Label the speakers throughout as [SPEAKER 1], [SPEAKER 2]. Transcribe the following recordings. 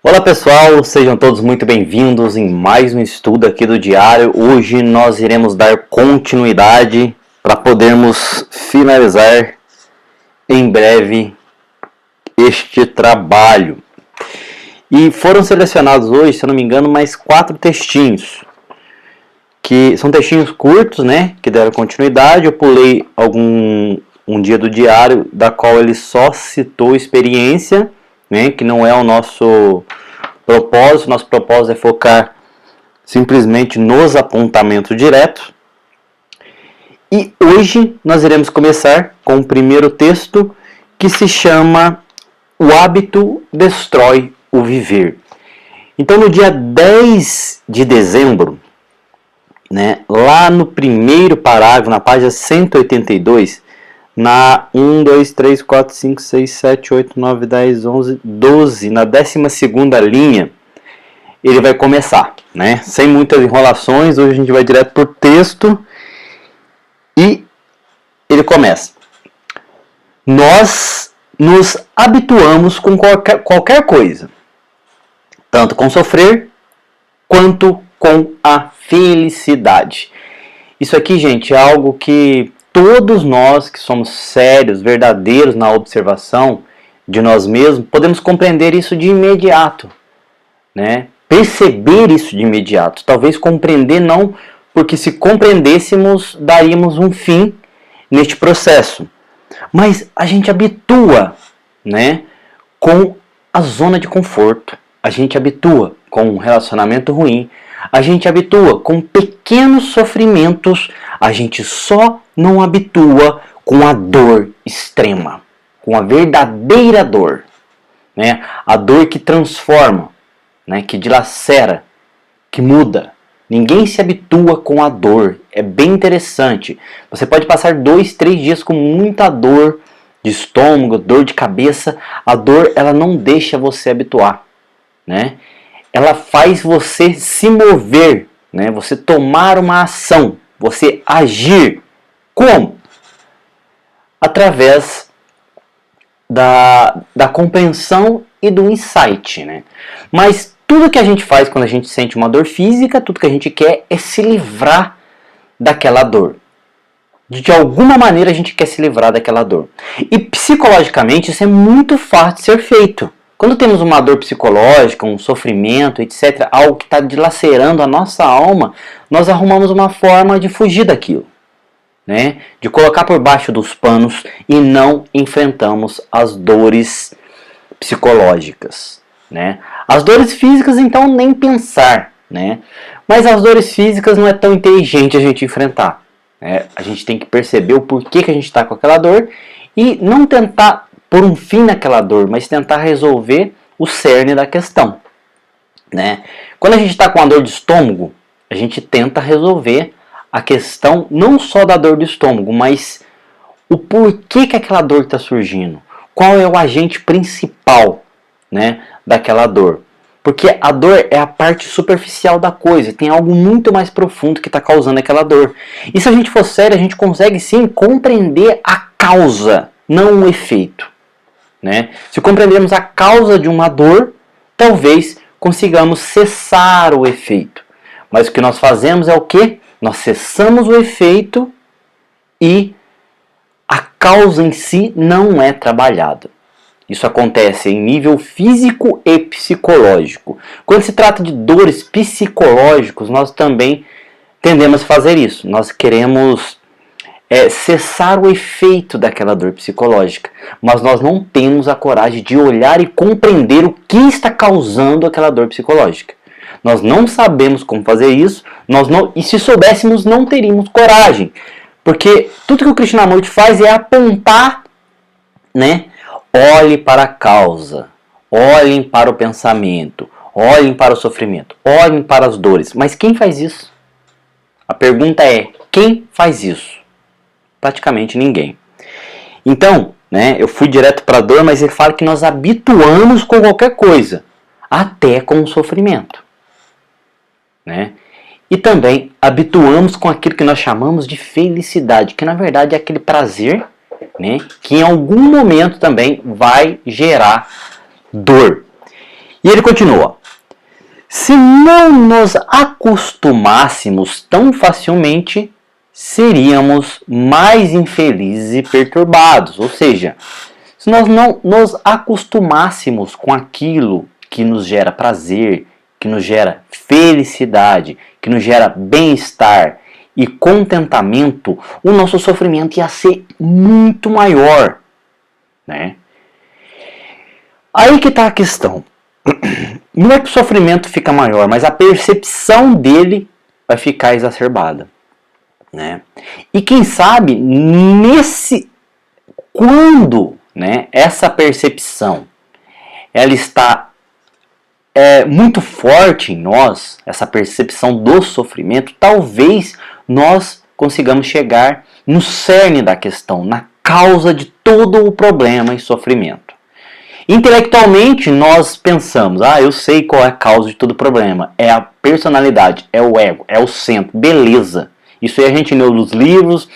[SPEAKER 1] Olá pessoal, sejam todos muito bem-vindos em mais um estudo aqui do Diário. Hoje nós iremos dar continuidade para podermos finalizar em breve este trabalho. E foram selecionados hoje, se eu não me engano, mais 4 textinhos, que são textinhos curtos, né, que deram continuidade. Eu pulei um dia do diário, da qual ele só citou experiência, né, que não é o nosso propósito. Nosso propósito é focar simplesmente nos apontamentos diretos. E hoje nós iremos começar com o primeiro texto, que se chama O Hábito Destrói o Viver. Então, no dia 10 de dezembro, né, lá no primeiro parágrafo, na página 182, na 1, 2, 3, 4, 5, 6, 7, 8, 9, 10, 11, 12, na 12ª linha, ele vai começar, né? Sem muitas enrolações. Hoje a gente vai direto para o texto e ele começa. Nós nos habituamos com qualquer coisa, tanto com sofrer quanto com a felicidade. Isso aqui, gente, é algo que todos nós que somos sérios, verdadeiros na observação de nós mesmos, podemos compreender isso de imediato, né? Perceber isso de imediato. Talvez compreender não, porque se compreendêssemos, daríamos um fim neste processo. Mas a gente habitua, né, com a zona de conforto. A gente habitua com um relacionamento ruim. A gente habitua com pequenos sofrimentos. A gente só não habitua com a dor extrema, com a verdadeira dor, né? A dor que transforma, né? Que dilacera, que muda. Ninguém se habitua com a dor. É bem interessante. Você pode passar 2, 3 dias com muita dor de estômago, dor de cabeça. A dor, ela não deixa você habituar, né? Ela faz você se mover, né? Você tomar uma ação, você agir. Como? Através da compreensão e do insight, né? Mas tudo que a gente faz quando a gente sente uma dor física, tudo que a gente quer é se livrar daquela dor. De alguma maneira a gente quer se livrar daquela dor. E psicologicamente isso é muito fácil de ser feito. Quando temos uma dor psicológica, um sofrimento, etc., algo que está dilacerando a nossa alma, nós arrumamos uma forma de fugir daquilo, né? De colocar por baixo dos panos e não enfrentamos as dores psicológicas, né? As dores físicas, então, nem pensar, né? Mas as dores físicas não é tão inteligente a gente enfrentar, né? A gente tem que perceber o porquê que a gente está com aquela dor e não tentar pôr um fim naquela dor, mas tentar resolver o cerne da questão, né? Quando a gente está com a dor de estômago, a gente tenta resolver a questão não só da dor do estômago, mas o porquê que aquela dor está surgindo. Qual é o agente principal, né, daquela dor? Porque a dor é a parte superficial da coisa, tem algo muito mais profundo que está causando aquela dor. E se a gente for sério, a gente consegue sim compreender a causa, não o efeito, né? Se compreendermos a causa de uma dor, talvez consigamos cessar o efeito. Mas o que nós fazemos é o quê? Nós cessamos o efeito e a causa em si não é trabalhada. Isso acontece em nível físico e psicológico. Quando se trata de dores psicológicas, nós também tendemos a fazer isso. Nós queremos cessar o efeito daquela dor psicológica, mas nós não temos a coragem de olhar e compreender o que está causando aquela dor psicológica. Nós não sabemos como fazer isso, e se soubéssemos, não teríamos coragem. Porque tudo que o Krishnamurti faz é apontar, né? Olhe para a causa, olhem para o pensamento, olhem para o sofrimento, olhem para as dores. Mas quem faz isso? A pergunta é, quem faz isso? Praticamente ninguém. Então, né, eu fui direto para a dor, mas ele fala que nós habituamos com qualquer coisa, até com o sofrimento, né? E também habituamos com aquilo que nós chamamos de felicidade, que na verdade é aquele prazer, né, que em algum momento também vai gerar dor. E ele continua: se não nos acostumássemos tão facilmente, seríamos mais infelizes e perturbados. Ou seja, se nós não nos acostumássemos com aquilo que nos gera prazer, que nos gera felicidade, que nos gera bem-estar e contentamento, o nosso sofrimento ia ser muito maior, né? Aí que está a questão. Não é que o sofrimento fica maior, mas a percepção dele vai ficar exacerbada, né? E quem sabe quando, né, essa percepção ela está muito forte em nós, essa percepção do sofrimento, talvez nós consigamos chegar no cerne da questão, na causa de todo o problema e sofrimento. Intelectualmente nós pensamos, eu sei qual é a causa de todo o problema, é a personalidade, é o ego, é o centro, beleza. Isso aí a gente leu nos livros,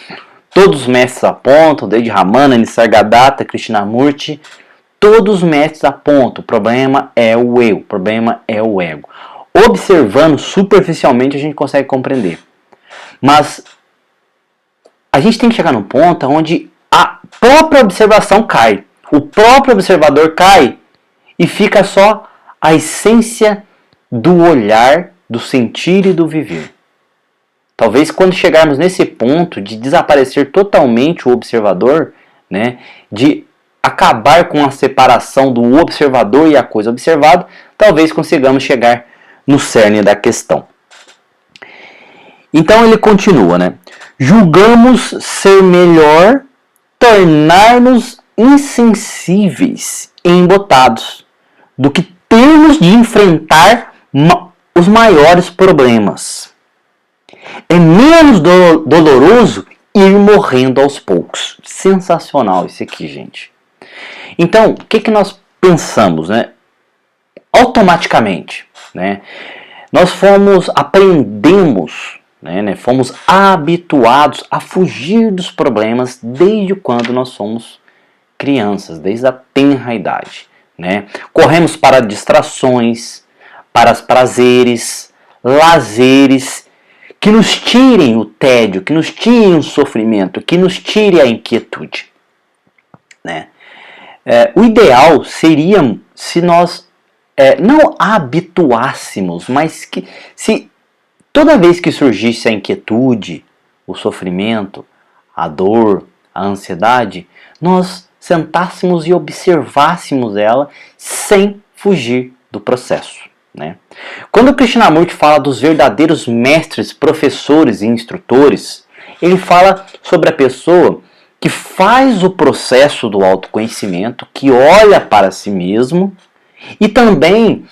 [SPEAKER 1] todos os mestres apontam, desde Ramana, Nisargadatta, Krishnamurti, todos os mestres apontam, o problema é o eu, o problema é o ego. Observando superficialmente a gente consegue compreender. Mas a gente tem que chegar num ponto onde a própria observação cai. O próprio observador cai e fica só a essência do olhar, do sentir e do viver. Talvez quando chegarmos nesse ponto de desaparecer totalmente o observador, né, de acabar com a separação do observador e a coisa observada, talvez consigamos chegar no cerne da questão. Então ele continua, né? Julgamos ser melhor tornar-nos insensíveis e embotados do que termos de enfrentar os maiores problemas. É menos doloroso ir morrendo aos poucos. Sensacional isso aqui, gente. Então, o que nós pensamos, né? Automaticamente, né? Nós aprendemos, né? Fomos habituados a fugir dos problemas desde quando nós somos crianças, desde a tenra idade, né? Corremos para distrações, para prazeres, lazeres, que nos tirem o tédio, que nos tirem o sofrimento, que nos tirem a inquietude, né? O ideal seria se nós não habituássemos, mas que se toda vez que surgisse a inquietude, o sofrimento, a dor, a ansiedade, nós sentássemos e observássemos ela sem fugir do processo, né? Quando o Krishnamurti fala dos verdadeiros mestres, professores e instrutores, ele fala sobre a pessoa que faz o processo do autoconhecimento, que olha para si mesmo e também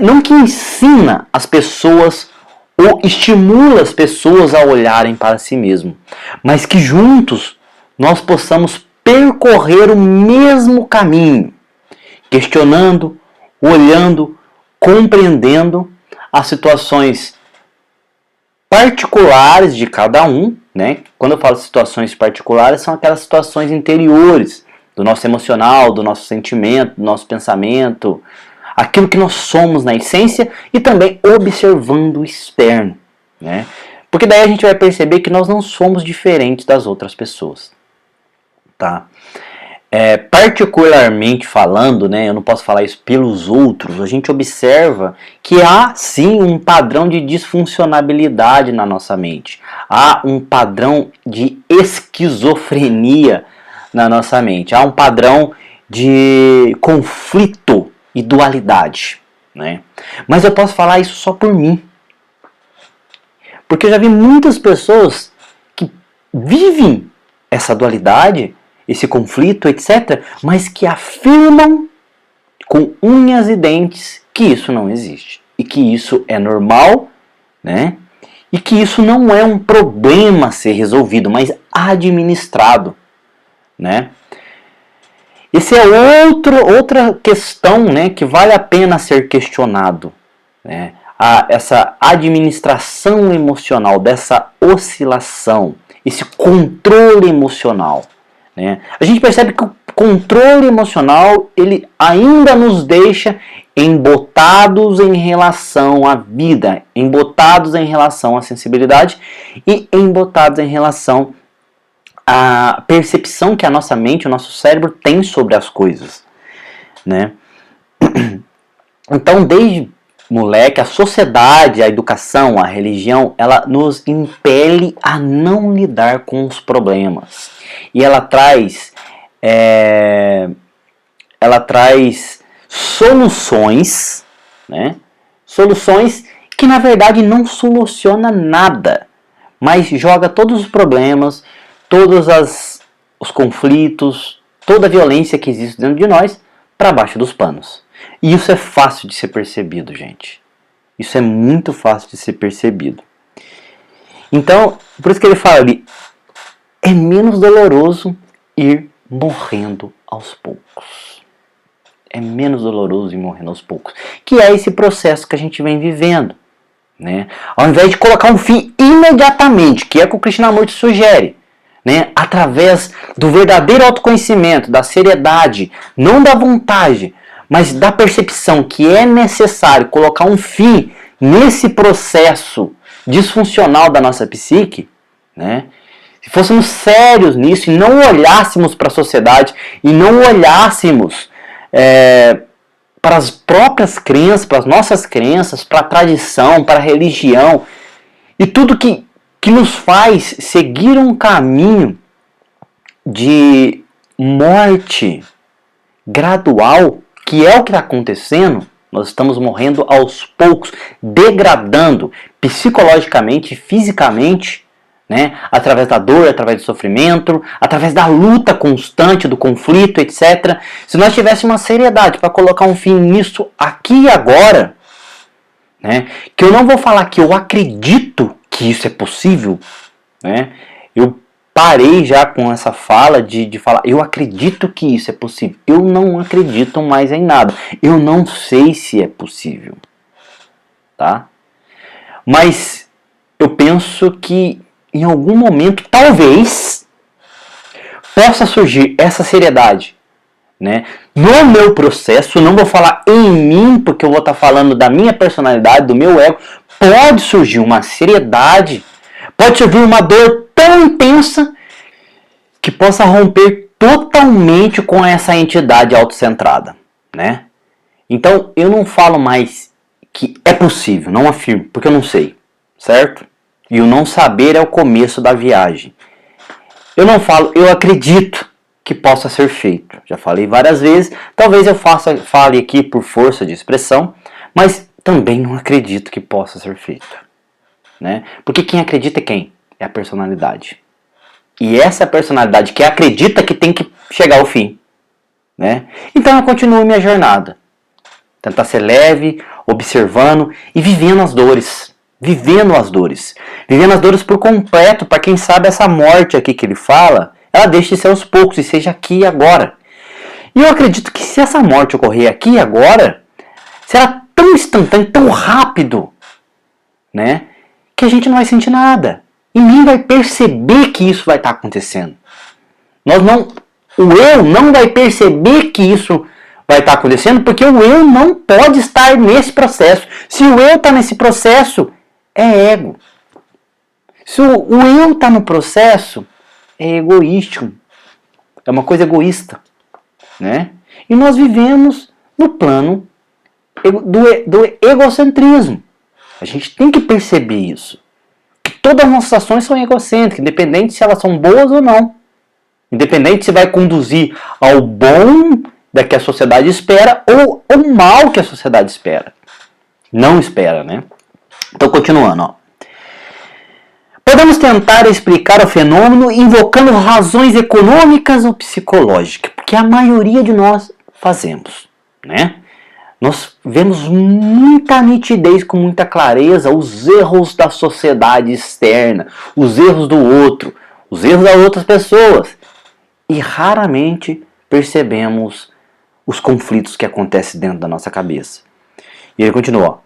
[SPEAKER 1] não que ensina as pessoas ou estimula as pessoas a olharem para si mesmo, mas que juntos nós possamos percorrer o mesmo caminho, questionando, olhando, compreendendo as situações particulares de cada um, né? Quando eu falo situações particulares, são aquelas situações interiores do nosso emocional, do nosso sentimento, do nosso pensamento, aquilo que nós somos na essência e também observando o externo, né? Porque daí a gente vai perceber que nós não somos diferentes das outras pessoas, tá? Particularmente falando, né, eu não posso falar isso pelos outros, a gente observa que há sim um padrão de disfuncionalidade na nossa mente. Há um padrão de esquizofrenia na nossa mente. Há um padrão de conflito e dualidade, né? Mas eu posso falar isso só por mim. Porque eu já vi muitas pessoas que vivem essa dualidade, esse conflito, etc., mas que afirmam com unhas e dentes que isso não existe. E que isso é normal, né? E que isso não é um problema a ser resolvido, mas administrado, né? Essa é outra questão, né, que vale a pena ser questionado, né? Essa administração emocional, dessa oscilação, esse controle emocional, né? A gente percebe que controle emocional, ele ainda nos deixa embotados em relação à vida, embotados em relação à sensibilidade e embotados em relação à percepção que a nossa mente, o nosso cérebro tem sobre as coisas, né? Então, desde moleque, a sociedade, a educação, a religião, ela nos impele a não lidar com os problemas. E ela traz soluções, né? Soluções que na verdade não soluciona nada, mas joga todos os problemas, todos os conflitos, toda a violência que existe dentro de nós para baixo dos panos. E isso é fácil de ser percebido, gente. Isso é muito fácil de ser percebido. Então, por isso que ele fala ali, é menos doloroso ir morrendo aos poucos. É menos doloroso ir morrendo aos poucos. Que é esse processo que a gente vem vivendo, né? Ao invés de colocar um fim imediatamente, que é o que o Krishnamurti sugere, né? Através do verdadeiro autoconhecimento, da seriedade, não da vontade, mas da percepção que é necessário colocar um fim nesse processo disfuncional da nossa psique, né? Se fôssemos sérios nisso e não olhássemos para a sociedade e não olhássemos para as próprias crenças, para as nossas crenças, para a tradição, para a religião e tudo que nos faz seguir um caminho de morte gradual, que é o que está acontecendo. Nós estamos morrendo aos poucos, degradando psicologicamente e fisicamente, né? Através da dor, através do sofrimento, através da luta constante, do conflito, etc. Se nós tivéssemos uma seriedade para colocar um fim nisso aqui e agora, né? Que eu não vou falar que eu acredito que isso é possível, né? Eu parei já com essa fala de falar, eu acredito que isso é possível. Eu não acredito mais em nada. Eu não sei se é possível, tá? Mas eu penso que em algum momento, talvez, possa surgir essa seriedade, né? No meu processo, não vou falar em mim, porque eu vou estar falando da minha personalidade, do meu ego. Pode surgir uma seriedade, pode surgir uma dor tão intensa que possa romper totalmente com essa entidade autocentrada, né? Então, eu não falo mais que é possível, não afirmo, porque eu não sei, certo? E o não saber é o começo da viagem. Eu não falo, eu acredito que possa ser feito. Já falei várias vezes, talvez eu fale aqui por força de expressão, mas também não acredito que possa ser feito, né? Porque quem acredita é quem? É a personalidade. E essa personalidade que acredita que tem que chegar ao fim, né? Então eu continuo minha jornada. Tentar ser leve, observando e vivendo as dores. Vivendo as dores. Vivendo as dores por completo, para quem sabe essa morte aqui que ele fala, ela deixe de ser aos poucos e seja aqui e agora. E eu acredito que se essa morte ocorrer aqui e agora, será tão instantâneo, tão rápido, né, que a gente não vai sentir nada. E nem vai perceber que isso vai estar acontecendo. O eu não vai perceber que isso vai estar acontecendo, porque o eu não pode estar nesse processo. Se o eu está nesse processo, é ego. Se o eu está no processo, é egoístico. É uma coisa egoísta, né? E nós vivemos no plano do egocentrismo. A gente tem que perceber isso. Que todas as nossas ações são egocêntricas, independente se elas são boas ou não. Independente se vai conduzir ao bom da que a sociedade espera ou ao mal que a sociedade espera. Não espera, né? Então, continuando, ó. Podemos tentar explicar o fenômeno invocando razões econômicas ou psicológicas, porque a maioria de nós fazemos, né? Nós vemos muita nitidez, com muita clareza, os erros da sociedade externa, os erros do outro, os erros das outras pessoas. E raramente percebemos os conflitos que acontecem dentro da nossa cabeça. E ele continua,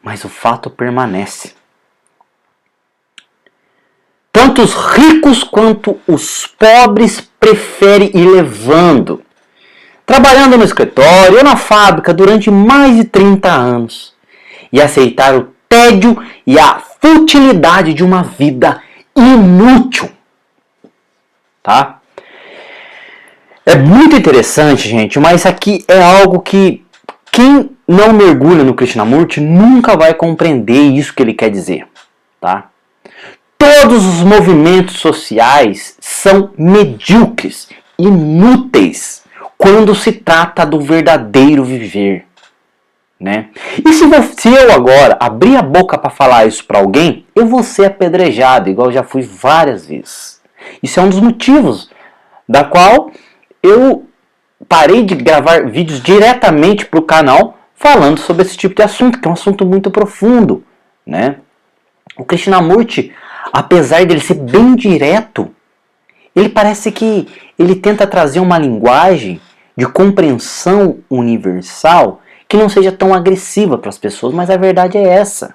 [SPEAKER 1] mas o fato permanece. Tanto os ricos quanto os pobres preferem ir levando trabalhando no escritório ou na fábrica durante mais de 30 anos e aceitar o tédio e a futilidade de uma vida inútil. Tá? É muito interessante, gente, mas isso aqui é algo que quem não mergulha no Krishnamurti nunca vai compreender isso que ele quer dizer. Tá? Todos os movimentos sociais são medíocres, inúteis, quando se trata do verdadeiro viver. Né? E se eu agora abrir a boca para falar isso para alguém, eu vou ser apedrejado, igual eu já fui várias vezes. Isso é um dos motivos da qual eu parei de gravar vídeos diretamente para o canal falando sobre esse tipo de assunto, que é um assunto muito profundo. Né? O Krishnamurti, apesar dele ser bem direto, ele parece que ele tenta trazer uma linguagem de compreensão universal que não seja tão agressiva para as pessoas, mas a verdade é essa.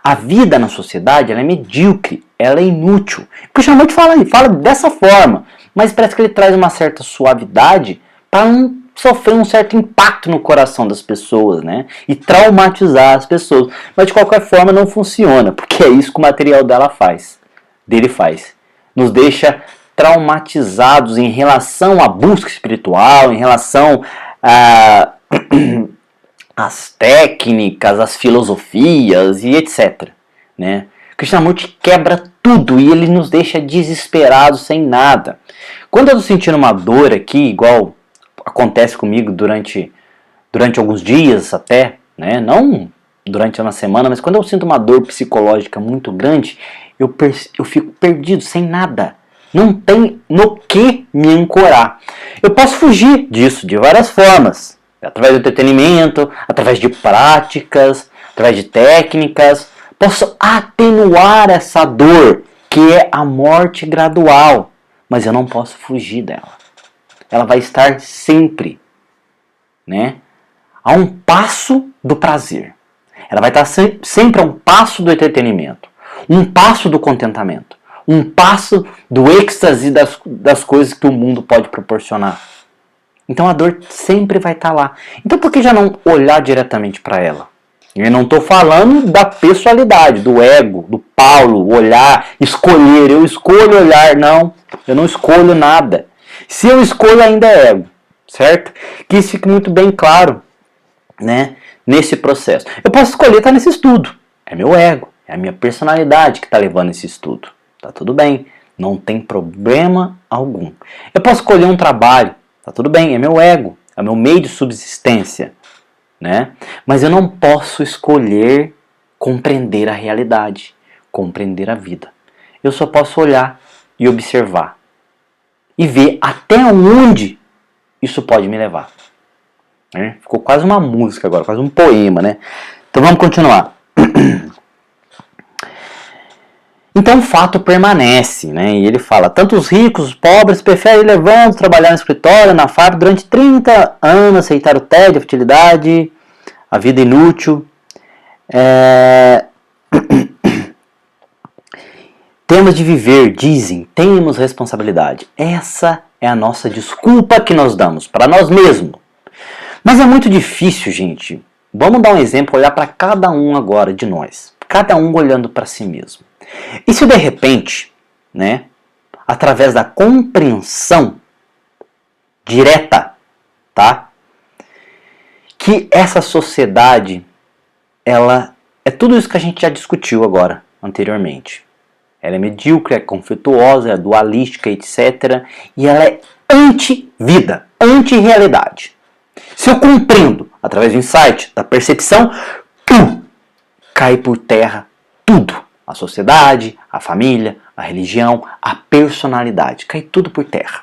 [SPEAKER 1] A vida na sociedade ela é medíocre, ela é inútil. O Krishnamurti fala dessa forma, mas parece que ele traz uma certa suavidade para não sofrer um certo impacto no coração das pessoas, né? E traumatizar as pessoas. Mas de qualquer forma não funciona, porque é isso que o material dele faz. Nos deixa traumatizados em relação à busca espiritual, em relação às técnicas, às filosofias e etc. Né? Krishnamurti quebra tudo e ele nos deixa desesperados sem nada. Quando eu estou sentindo uma dor aqui, igual acontece comigo durante alguns dias até, né? Não durante uma semana, mas quando eu sinto uma dor psicológica muito grande, eu fico perdido, sem nada. Não tem no que me ancorar. Eu posso fugir disso de várias formas. Através do entretenimento, através de práticas, através de técnicas. Posso atenuar essa dor, que é a morte gradual. Mas eu não posso fugir dela. Ela vai estar sempre, né, a um passo do prazer. Ela vai estar sempre a um passo do entretenimento. Um passo do contentamento. Um passo do êxtase das coisas que o mundo pode proporcionar. Então a dor sempre vai estar lá. Então por que já não olhar diretamente para ela? Eu não estou falando da pessoalidade, do ego, do Paulo, olhar, escolher. Eu escolho olhar, não. Eu não escolho nada. Se eu escolho ainda é ego, certo? Que isso fique muito bem claro, né, nesse processo. Eu posso escolher estar nesse estudo. É meu ego, é a minha personalidade que está levando esse estudo. Tá tudo bem, não tem problema algum. Eu posso escolher um trabalho, tá tudo bem, é meu ego, é meu meio de subsistência, né? Mas eu não posso escolher compreender a realidade, compreender a vida. Eu só posso olhar e observar e ver até onde isso pode me levar. Né? Ficou quase uma música agora, quase um poema, né? Então vamos continuar. Então o fato permanece, né? E ele fala, tanto os ricos, os pobres preferem levantar, trabalhar no escritório, na fábrica, durante 30 anos, aceitar o tédio, a futilidade, a vida inútil. Temos de viver, dizem, temos responsabilidade. Essa é a nossa desculpa que nós damos para nós mesmos. Mas é muito difícil, gente. Vamos dar um exemplo, olhar para cada um agora de nós. Cada um olhando para si mesmo. E se de repente, né, através da compreensão direta, tá, que essa sociedade, ela é tudo isso que a gente já discutiu agora, anteriormente. Ela é medíocre, é conflituosa, é dualística, etc. E ela é anti-vida, anti-realidade. Se eu compreendo, através do insight, da percepção, cai por terra tudo. A sociedade, a família, a religião, a personalidade. Cai tudo por terra.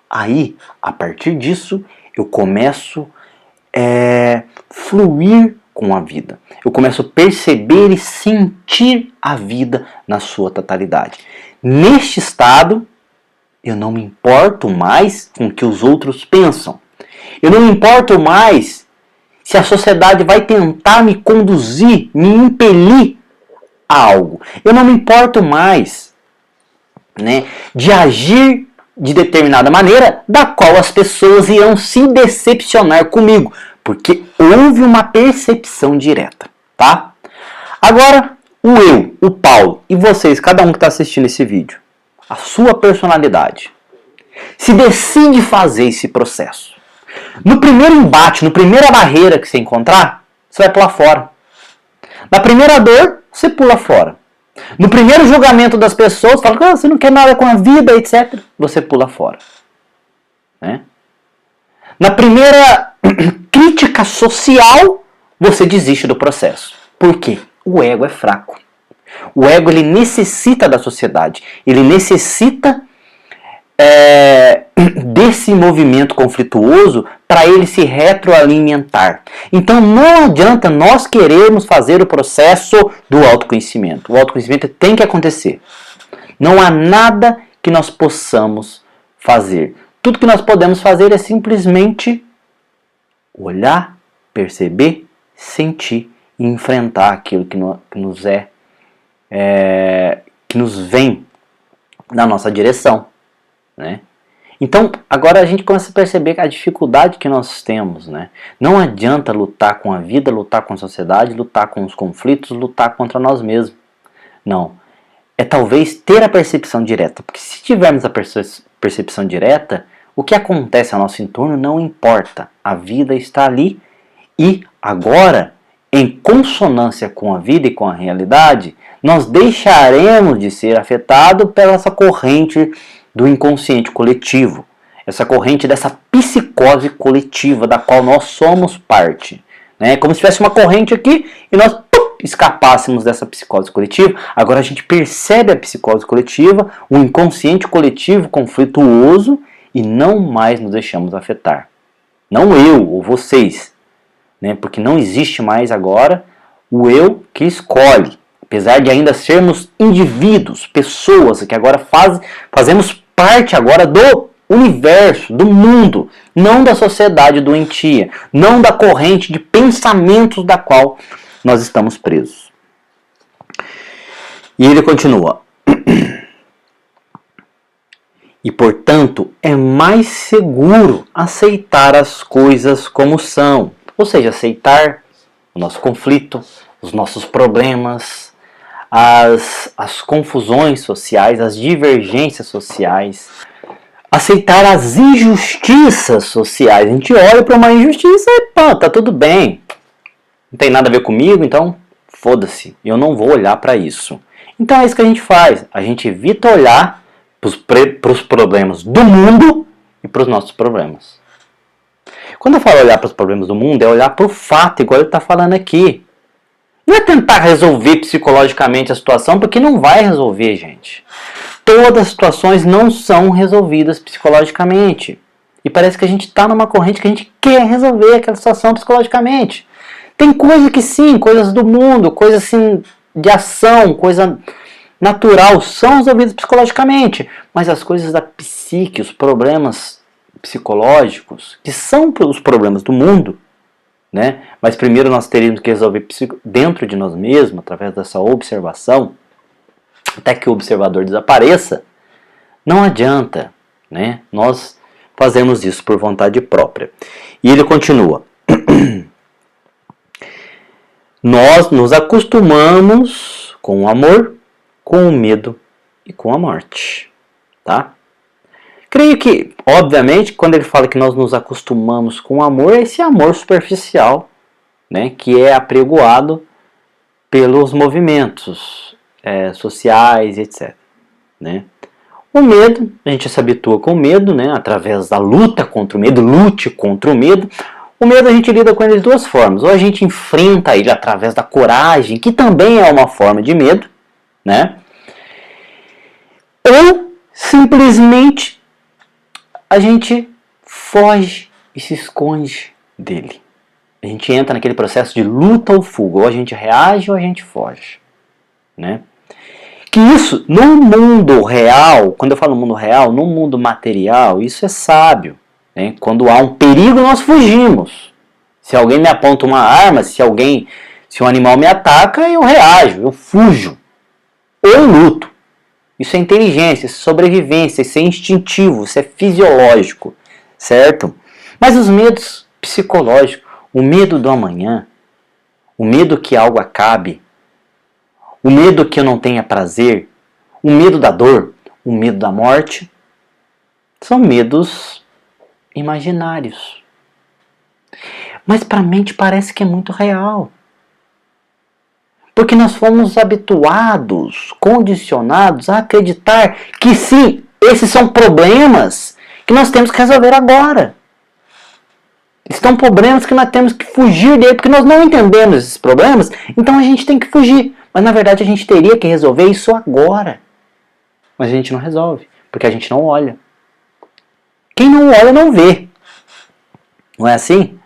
[SPEAKER 1] Aí, a partir disso, eu começo a fluir com a vida. Eu começo a perceber e sentir a vida na sua totalidade. Neste estado, eu não me importo mais com o que os outros pensam. Eu não me importo mais se a sociedade vai tentar me conduzir, me impelir a algo. Eu não me importo mais, né, de agir de determinada maneira, da qual as pessoas irão se decepcionar comigo, porque houve uma percepção direta, tá? Agora, o eu, o Paulo, e vocês, cada um que está assistindo esse vídeo, a sua personalidade, se decide fazer esse processo. No primeiro embate, na primeira barreira que você encontrar, você vai pular fora. Na primeira dor, você pula fora. No primeiro julgamento das pessoas, fala que você não quer nada com a vida, etc. Você pula fora. Né? Na primeira crítica social, você desiste do processo. Por quê? O ego é fraco. O ego ele necessita da sociedade. Ele necessita desse movimento conflituoso para ele se retroalimentar. Então não adianta nós querermos fazer o processo do autoconhecimento. O autoconhecimento tem que acontecer. Não há nada que nós possamos fazer. Tudo que nós podemos fazer é simplesmente olhar, perceber, sentir e enfrentar aquilo que nos vem na nossa direção. Né? Então, agora a gente começa a perceber a dificuldade que nós temos. Né? Não adianta lutar com a vida, lutar com a sociedade, lutar com os conflitos, lutar contra nós mesmos. Não. É talvez ter a percepção direta. Porque se tivermos a percepção direta, o que acontece ao nosso entorno não importa. A vida está ali e agora, em consonância com a vida e com a realidade, nós deixaremos de ser afetados pela essa corrente do inconsciente coletivo, essa corrente dessa psicose coletiva da qual nós somos parte. Né? Como se tivesse uma corrente aqui e nós escapássemos dessa psicose coletiva. Agora a gente percebe a psicose coletiva, o inconsciente coletivo conflituoso e não mais nos deixamos afetar. Não eu ou vocês, né? Porque não existe mais agora o eu que escolhe. Apesar de ainda sermos indivíduos, pessoas que agora fazemos parte agora do universo, do mundo, não da sociedade doentia, não da corrente de pensamentos da qual nós estamos presos. E ele continua. E, portanto, é mais seguro aceitar as coisas como são. Ou seja, aceitar o nosso conflito, os nossos problemas, as confusões sociais, as divergências sociais, aceitar as injustiças sociais. A gente olha para uma injustiça e pá, tá tudo bem. Não tem nada a ver comigo, então foda-se. Eu não vou olhar para isso. Então é isso que a gente faz. A gente evita olhar para os problemas do mundo e para os nossos problemas. Quando eu falo olhar para os problemas do mundo, é olhar para o fato, igual ele está falando aqui. Não é tentar resolver psicologicamente a situação, porque não vai resolver, gente. Todas as situações não são resolvidas psicologicamente. E parece que a gente está numa corrente que a gente quer resolver aquela situação psicologicamente. Tem coisa que sim, coisas do mundo, coisas assim de ação, coisa natural, são resolvidas psicologicamente. Mas as coisas da psique, os problemas psicológicos, que são os problemas do mundo, né? Mas primeiro nós teríamos que resolver dentro de nós mesmos, através dessa observação, até que o observador desapareça. Não adianta, né? Nós fazemos isso por vontade própria. E ele continua. Nós nos acostumamos com o amor, com o medo e com a morte. Tá? Creio que, obviamente, quando ele fala que nós nos acostumamos com o amor, é esse amor superficial, né, que é apregoado pelos movimentos sociais, etc. Né? O medo, a gente se habitua com o medo, né, através da luta contra o medo, lute contra o medo. O medo a gente lida com ele de duas formas. Ou a gente enfrenta ele através da coragem, que também é uma forma de medo, né? Ou simplesmente a gente foge e se esconde dele. A gente entra naquele processo de luta ou fuga. Ou a gente reage ou a gente foge. Né? Que isso, no mundo real, quando eu falo mundo real, no mundo material, isso é sábio. Né? Quando há um perigo, nós fugimos. Se alguém me aponta uma arma, se um animal me ataca, eu reajo, eu fujo. Ou eu luto. Isso é inteligência, isso é sobrevivência, isso é instintivo, isso é fisiológico, certo? Mas os medos psicológicos, o medo do amanhã, o medo que algo acabe, o medo que eu não tenha prazer, o medo da dor, o medo da morte, são medos imaginários. Mas para a mente parece que é muito real. Porque nós fomos habituados, condicionados a acreditar que sim, esses são problemas que nós temos que resolver agora. Estão problemas que nós temos que fugir dele, porque nós não entendemos esses problemas, então a gente tem que fugir. Mas na verdade a gente teria que resolver isso agora. Mas a gente não resolve, porque a gente não olha. Quem não olha não vê. Não é assim?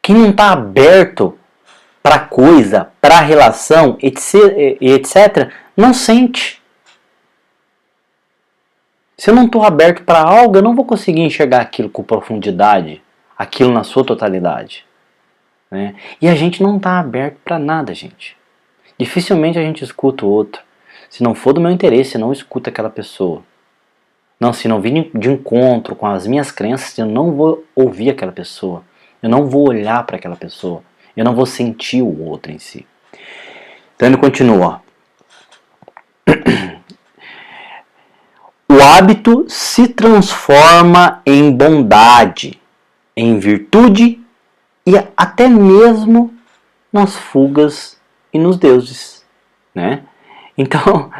[SPEAKER 1] Quem não está aberto para coisa, para relação, etc., não sente. Se eu não estou aberto para algo, eu não vou conseguir enxergar aquilo com profundidade, aquilo na sua totalidade. Né? E a gente não está aberto para nada, gente. Dificilmente a gente escuta o outro. Se não for do meu interesse, eu não escuto aquela pessoa. Não, se não vir de encontro com as minhas crenças, eu não vou ouvir aquela pessoa. Eu não vou olhar para aquela pessoa. Eu não vou sentir o outro em si. Então ele continua. O hábito se transforma em bondade, em virtude e até mesmo nas fugas e nos deuses, né? Então,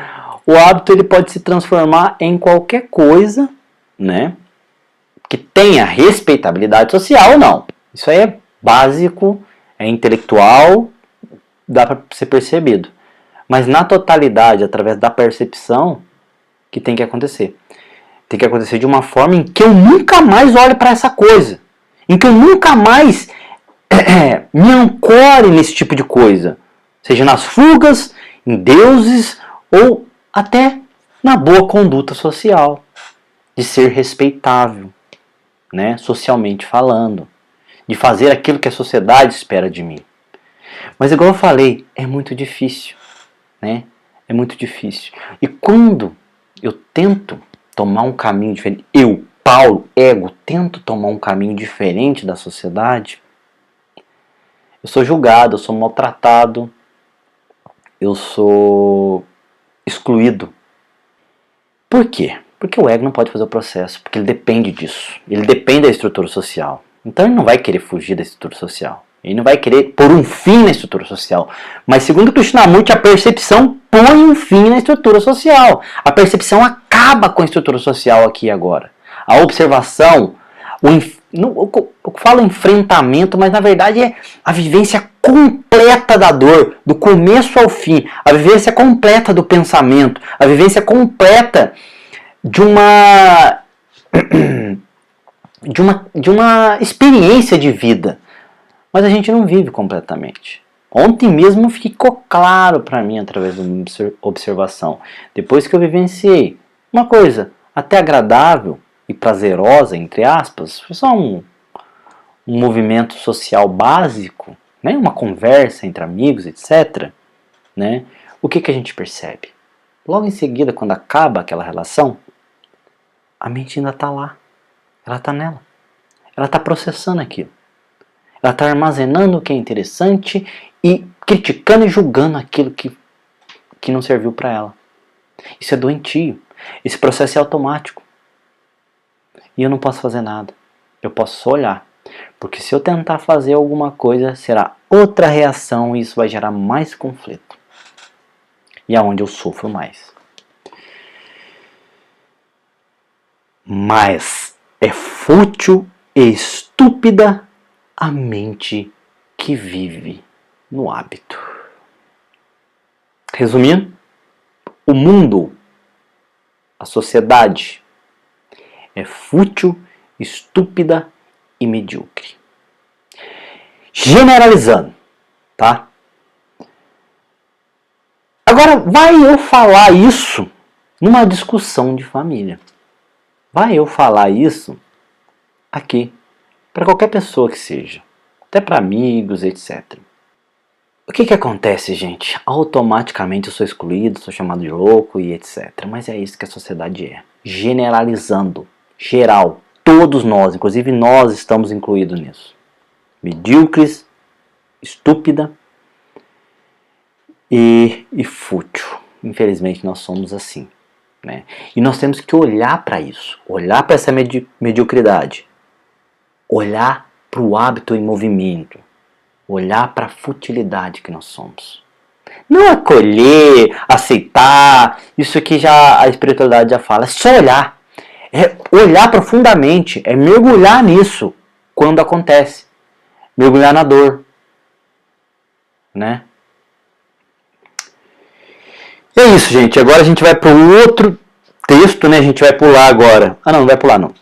[SPEAKER 1] o hábito ele pode se transformar em qualquer coisa, né? Que tenha respeitabilidade social ou não. Isso aí é básico, é intelectual, dá para ser percebido. Mas na totalidade, através da percepção, que tem que acontecer. Tem que acontecer de uma forma em que eu nunca mais olhe para essa coisa. Em que eu nunca mais me ancore nesse tipo de coisa. Seja nas fugas, em deuses ou até na boa conduta social. De ser respeitável, né, socialmente falando. De fazer aquilo que a sociedade espera de mim. Mas igual eu falei, é muito difícil, né? É muito difícil. E quando eu tento tomar um caminho diferente, eu, Paulo, ego, tento tomar um caminho diferente da sociedade, eu sou julgado, eu sou maltratado, eu sou excluído. Por quê? Porque o ego não pode fazer o processo, porque ele depende disso. Ele depende da estrutura social. Então ele não vai querer fugir da estrutura social. Ele não vai querer pôr um fim na estrutura social. Mas segundo Krishnamurti, a percepção põe um fim na estrutura social. A percepção acaba com a estrutura social aqui e agora. A observação, eu falo enfrentamento, mas na verdade é a vivência completa da dor, do começo ao fim. A vivência completa do pensamento. A vivência completa de uma experiência de vida. Mas a gente não vive completamente. Ontem mesmo ficou claro para mim através da observação. Depois que eu vivenciei uma coisa até agradável e prazerosa, entre aspas, foi só um movimento social básico, né? Uma conversa entre amigos, etc. Né? O que a gente percebe? Logo em seguida, quando acaba aquela relação, a mente ainda está lá. Ela está nela. Ela está processando aquilo. Ela está armazenando o que é interessante e criticando e julgando aquilo que não serviu para ela. Isso é doentio. Esse processo é automático. E eu não posso fazer nada. Eu posso só olhar. Porque se eu tentar fazer alguma coisa, será outra reação e isso vai gerar mais conflito. E é onde eu sofro mais. Mas é fútil e estúpida a mente que vive no hábito. Resumindo, o mundo, a sociedade, é fútil, estúpida e medíocre. Generalizando, tá? Agora, vai eu falar isso numa discussão de família. Vai eu falar isso aqui, para qualquer pessoa que seja, até para amigos, etc. que que acontece, gente? Automaticamente eu sou excluído, sou chamado de louco e etc. Mas é isso que a sociedade é. Generalizando. Geral. Todos nós, inclusive nós estamos incluídos nisso. Medíocres, estúpida e fútil. Infelizmente nós somos assim. Né? E nós temos que olhar para isso. Olhar para essa mediocridade. Olhar para o hábito em movimento. Olhar para a futilidade que nós somos. Não acolher, aceitar, isso aqui já a espiritualidade já fala, é só olhar. É olhar profundamente, é mergulhar nisso quando acontece. Mergulhar na dor. Né? E é isso, gente. Agora a gente vai para o outro texto, né? A gente vai pular agora. Ah, não vai pular não.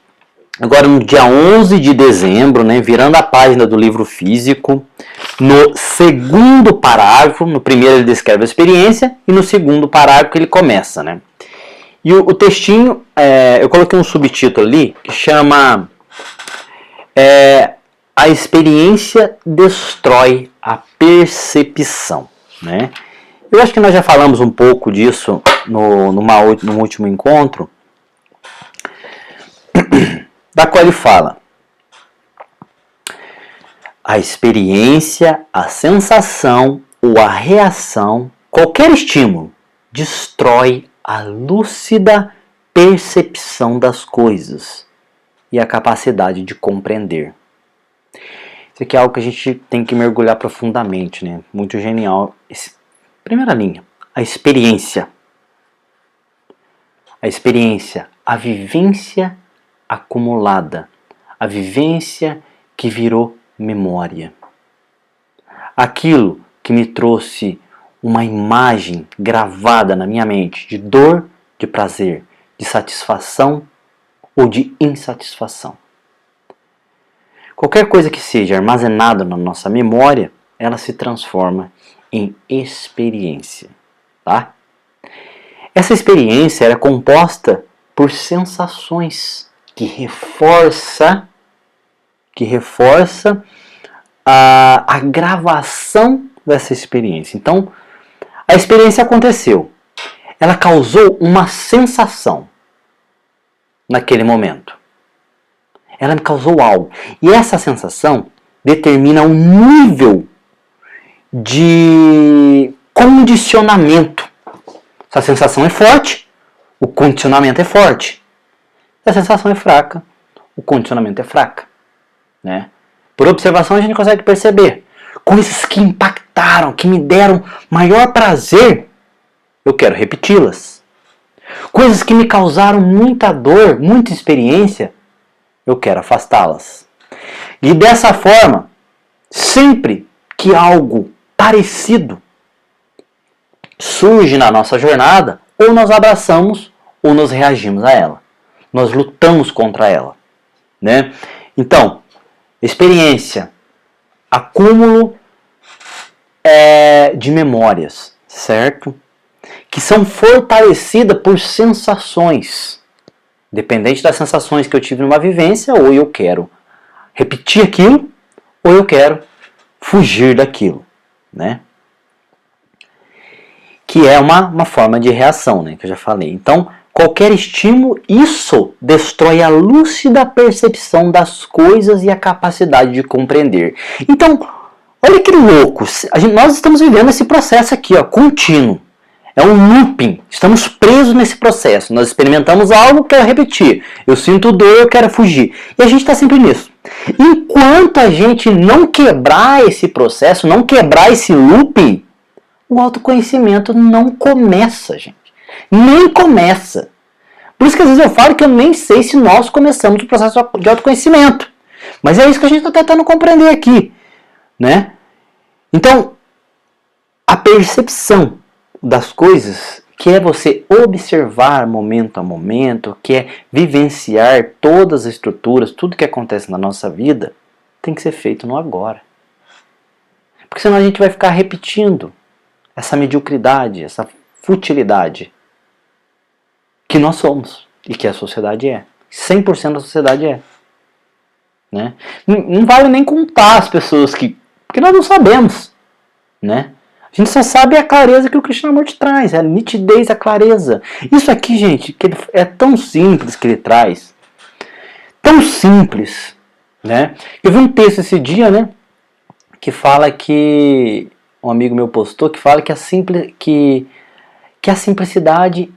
[SPEAKER 1] Agora no dia 11 de dezembro, né, virando a página do livro físico, no segundo parágrafo, no primeiro ele descreve a experiência e no segundo parágrafo ele começa, né? E o textinho, eu coloquei um subtítulo ali que chama A experiência destrói a percepção, né? Eu acho que nós já falamos um pouco disso no último encontro, da qual ele fala: a experiência, a sensação ou a reação, qualquer estímulo, destrói a lúcida percepção das coisas e a capacidade de compreender. Isso aqui é algo que a gente tem que mergulhar profundamente, né? Muito genial. Primeira linha, a experiência. A experiência, a vivência acumulada, a vivência que virou memória. Aquilo que me trouxe uma imagem gravada na minha mente de dor, de prazer, de satisfação ou de insatisfação. Qualquer coisa que seja armazenada na nossa memória, ela se transforma em experiência, tá? Essa experiência era composta por sensações que reforça a gravação dessa experiência. Então, a experiência aconteceu. Ela causou uma sensação naquele momento. Ela me causou algo. E essa sensação determina um nível de condicionamento. Se a sensação é forte, o condicionamento é forte. Se a sensação é fraca, o condicionamento é fraco. Né? Por observação a gente consegue perceber. Coisas que impactaram, que me deram maior prazer, eu quero repeti-las. Coisas que me causaram muita dor, muita experiência, eu quero afastá-las. E dessa forma, sempre que algo parecido surge na nossa jornada, ou nós abraçamos ou nós reagimos a ela. Nós lutamos contra ela. Né? Então, experiência, acúmulo de memórias, certo? Que são fortalecidas por sensações. Dependente das sensações que eu tive numa vivência, ou eu quero repetir aquilo, ou eu quero fugir daquilo, né? Que é uma forma de reação, né? Que eu já falei. Então, qualquer estímulo, isso destrói a lúcida percepção das coisas e a capacidade de compreender. Então, olha que louco, nós estamos vivendo esse processo aqui, ó, contínuo. É um looping, estamos presos nesse processo. Nós experimentamos algo, quero repetir. Eu sinto dor, eu quero fugir. E a gente está sempre nisso. Enquanto a gente não quebrar esse processo, não quebrar esse looping, o autoconhecimento não começa, gente. Nem começa. Por isso que às vezes eu falo que eu nem sei se nós começamos o processo de autoconhecimento. Mas é isso que a gente está tentando compreender aqui. Né? Então, a percepção das coisas, que é você observar momento a momento, que é vivenciar todas as estruturas, tudo que acontece na nossa vida, tem que ser feito no agora. Porque senão a gente vai ficar repetindo essa mediocridade, essa futilidade que nós somos e que a sociedade é. 100% da sociedade é. Né? Não vale nem contar as pessoas que... Porque nós não sabemos. Né? A gente só sabe a clareza que o Krishnamurti traz, a nitidez, a clareza. Isso aqui, gente, que é tão simples que ele traz. Tão simples, né? Eu vi um texto esse dia, né? Que fala que... Um amigo meu postou que fala que a simplicidade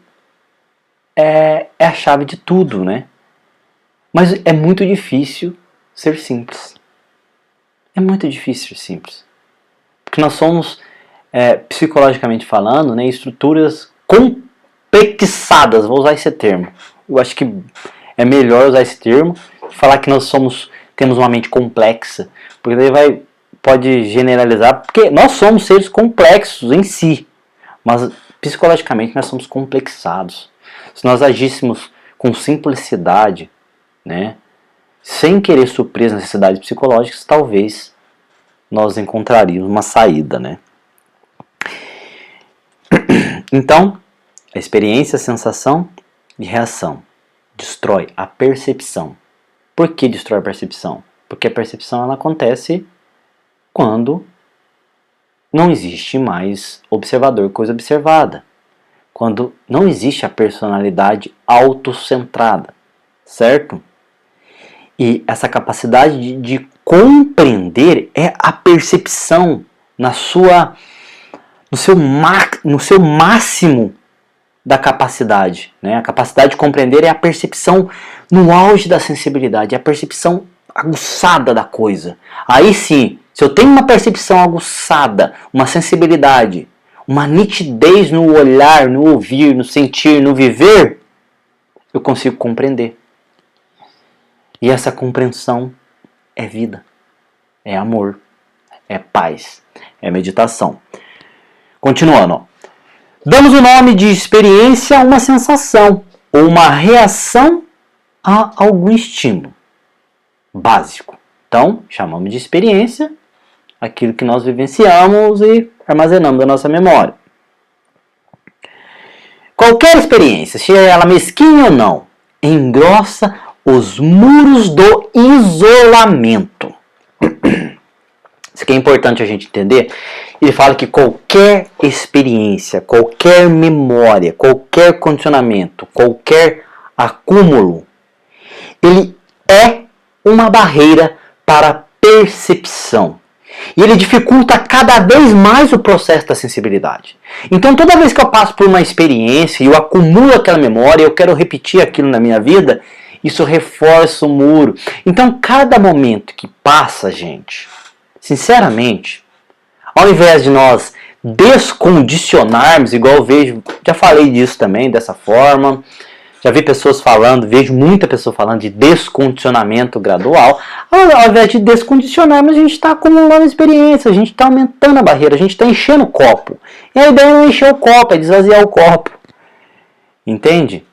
[SPEAKER 1] é a chave de tudo, né? Mas é muito difícil ser simples. É muito difícil ser simples. Porque nós somos, psicologicamente falando, né, estruturas complexadas. Vou usar esse termo. Eu acho que é melhor usar esse termo. Falar que nós temos uma mente complexa. Porque daí pode generalizar. Porque nós somos seres complexos em si. Mas psicologicamente nós somos complexados. Se nós agíssemos com simplicidade, né, sem querer suprir as necessidades psicológicas, talvez nós encontraríamos uma saída, né? Então, a experiência, a sensação e reação destrói a percepção. Por que destrói a percepção? Porque a percepção ela acontece quando não existe mais observador, coisa observada. Quando não existe a personalidade autocentrada, certo? E essa capacidade de compreender é a percepção no seu máximo da capacidade, né? A capacidade de compreender é a percepção no auge da sensibilidade, é a percepção aguçada da coisa. Aí sim, se eu tenho uma percepção aguçada, uma sensibilidade, uma nitidez no olhar, no ouvir, no sentir, no viver, eu consigo compreender. E essa compreensão é vida, é amor, é paz, é meditação. Continuando, ó. Damos o nome de experiência a uma sensação ou uma reação a algum estímulo básico. Então, chamamos de experiência aquilo que nós vivenciamos e armazenamos na nossa memória. Qualquer experiência, seja ela mesquinha ou não, engrossa os muros do isolamento. Isso aqui é importante a gente entender. Ele fala que qualquer experiência, qualquer memória, qualquer condicionamento, qualquer acúmulo, ele é uma barreira para a percepção. E ele dificulta cada vez mais o processo da sensibilidade. Então toda vez que eu passo por uma experiência e eu acumulo aquela memória, eu quero repetir aquilo na minha vida, isso reforça o muro. Então cada momento que passa, gente, sinceramente, ao invés de nós descondicionarmos, igual eu vejo, já falei disso também, dessa forma, já vi pessoas falando, vejo muita pessoa falando de descondicionamento gradual. Ao invés de descondicionarmos, a gente está acumulando experiência, a gente está aumentando a barreira, a gente está enchendo o copo. E a ideia não é encher o copo, é desvaziar o copo. Entende?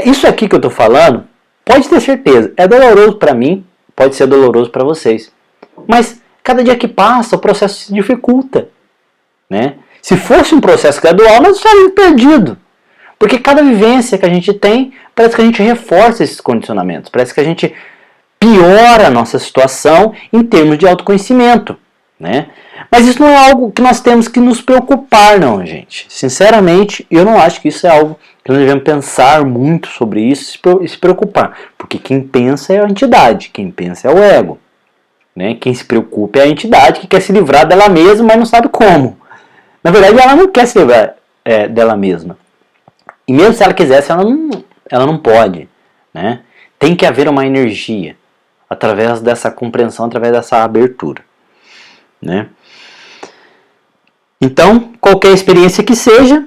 [SPEAKER 1] Isso aqui que eu estou falando, pode ter certeza, é doloroso para mim, pode ser doloroso para vocês. Mas cada dia que passa, o processo se dificulta, né? Se fosse um processo gradual, nós estaríamos perdidos. Porque cada vivência que a gente tem, parece que a gente reforça esses condicionamentos. Parece que a gente piora a nossa situação em termos de autoconhecimento, né? Mas isso não é algo que nós temos que nos preocupar, não, gente. Sinceramente, eu não acho que isso é algo que nós devemos pensar muito sobre isso e se preocupar. Porque quem pensa é a entidade, quem pensa é o ego. Né? Quem se preocupa é a entidade que quer se livrar dela mesma, mas não sabe como. Na verdade, ela não quer se livrar dela mesma. E mesmo se ela quisesse, ela não pode. Né? Tem que haver uma energia através dessa compreensão, através dessa abertura. Né? Então, qualquer experiência que seja,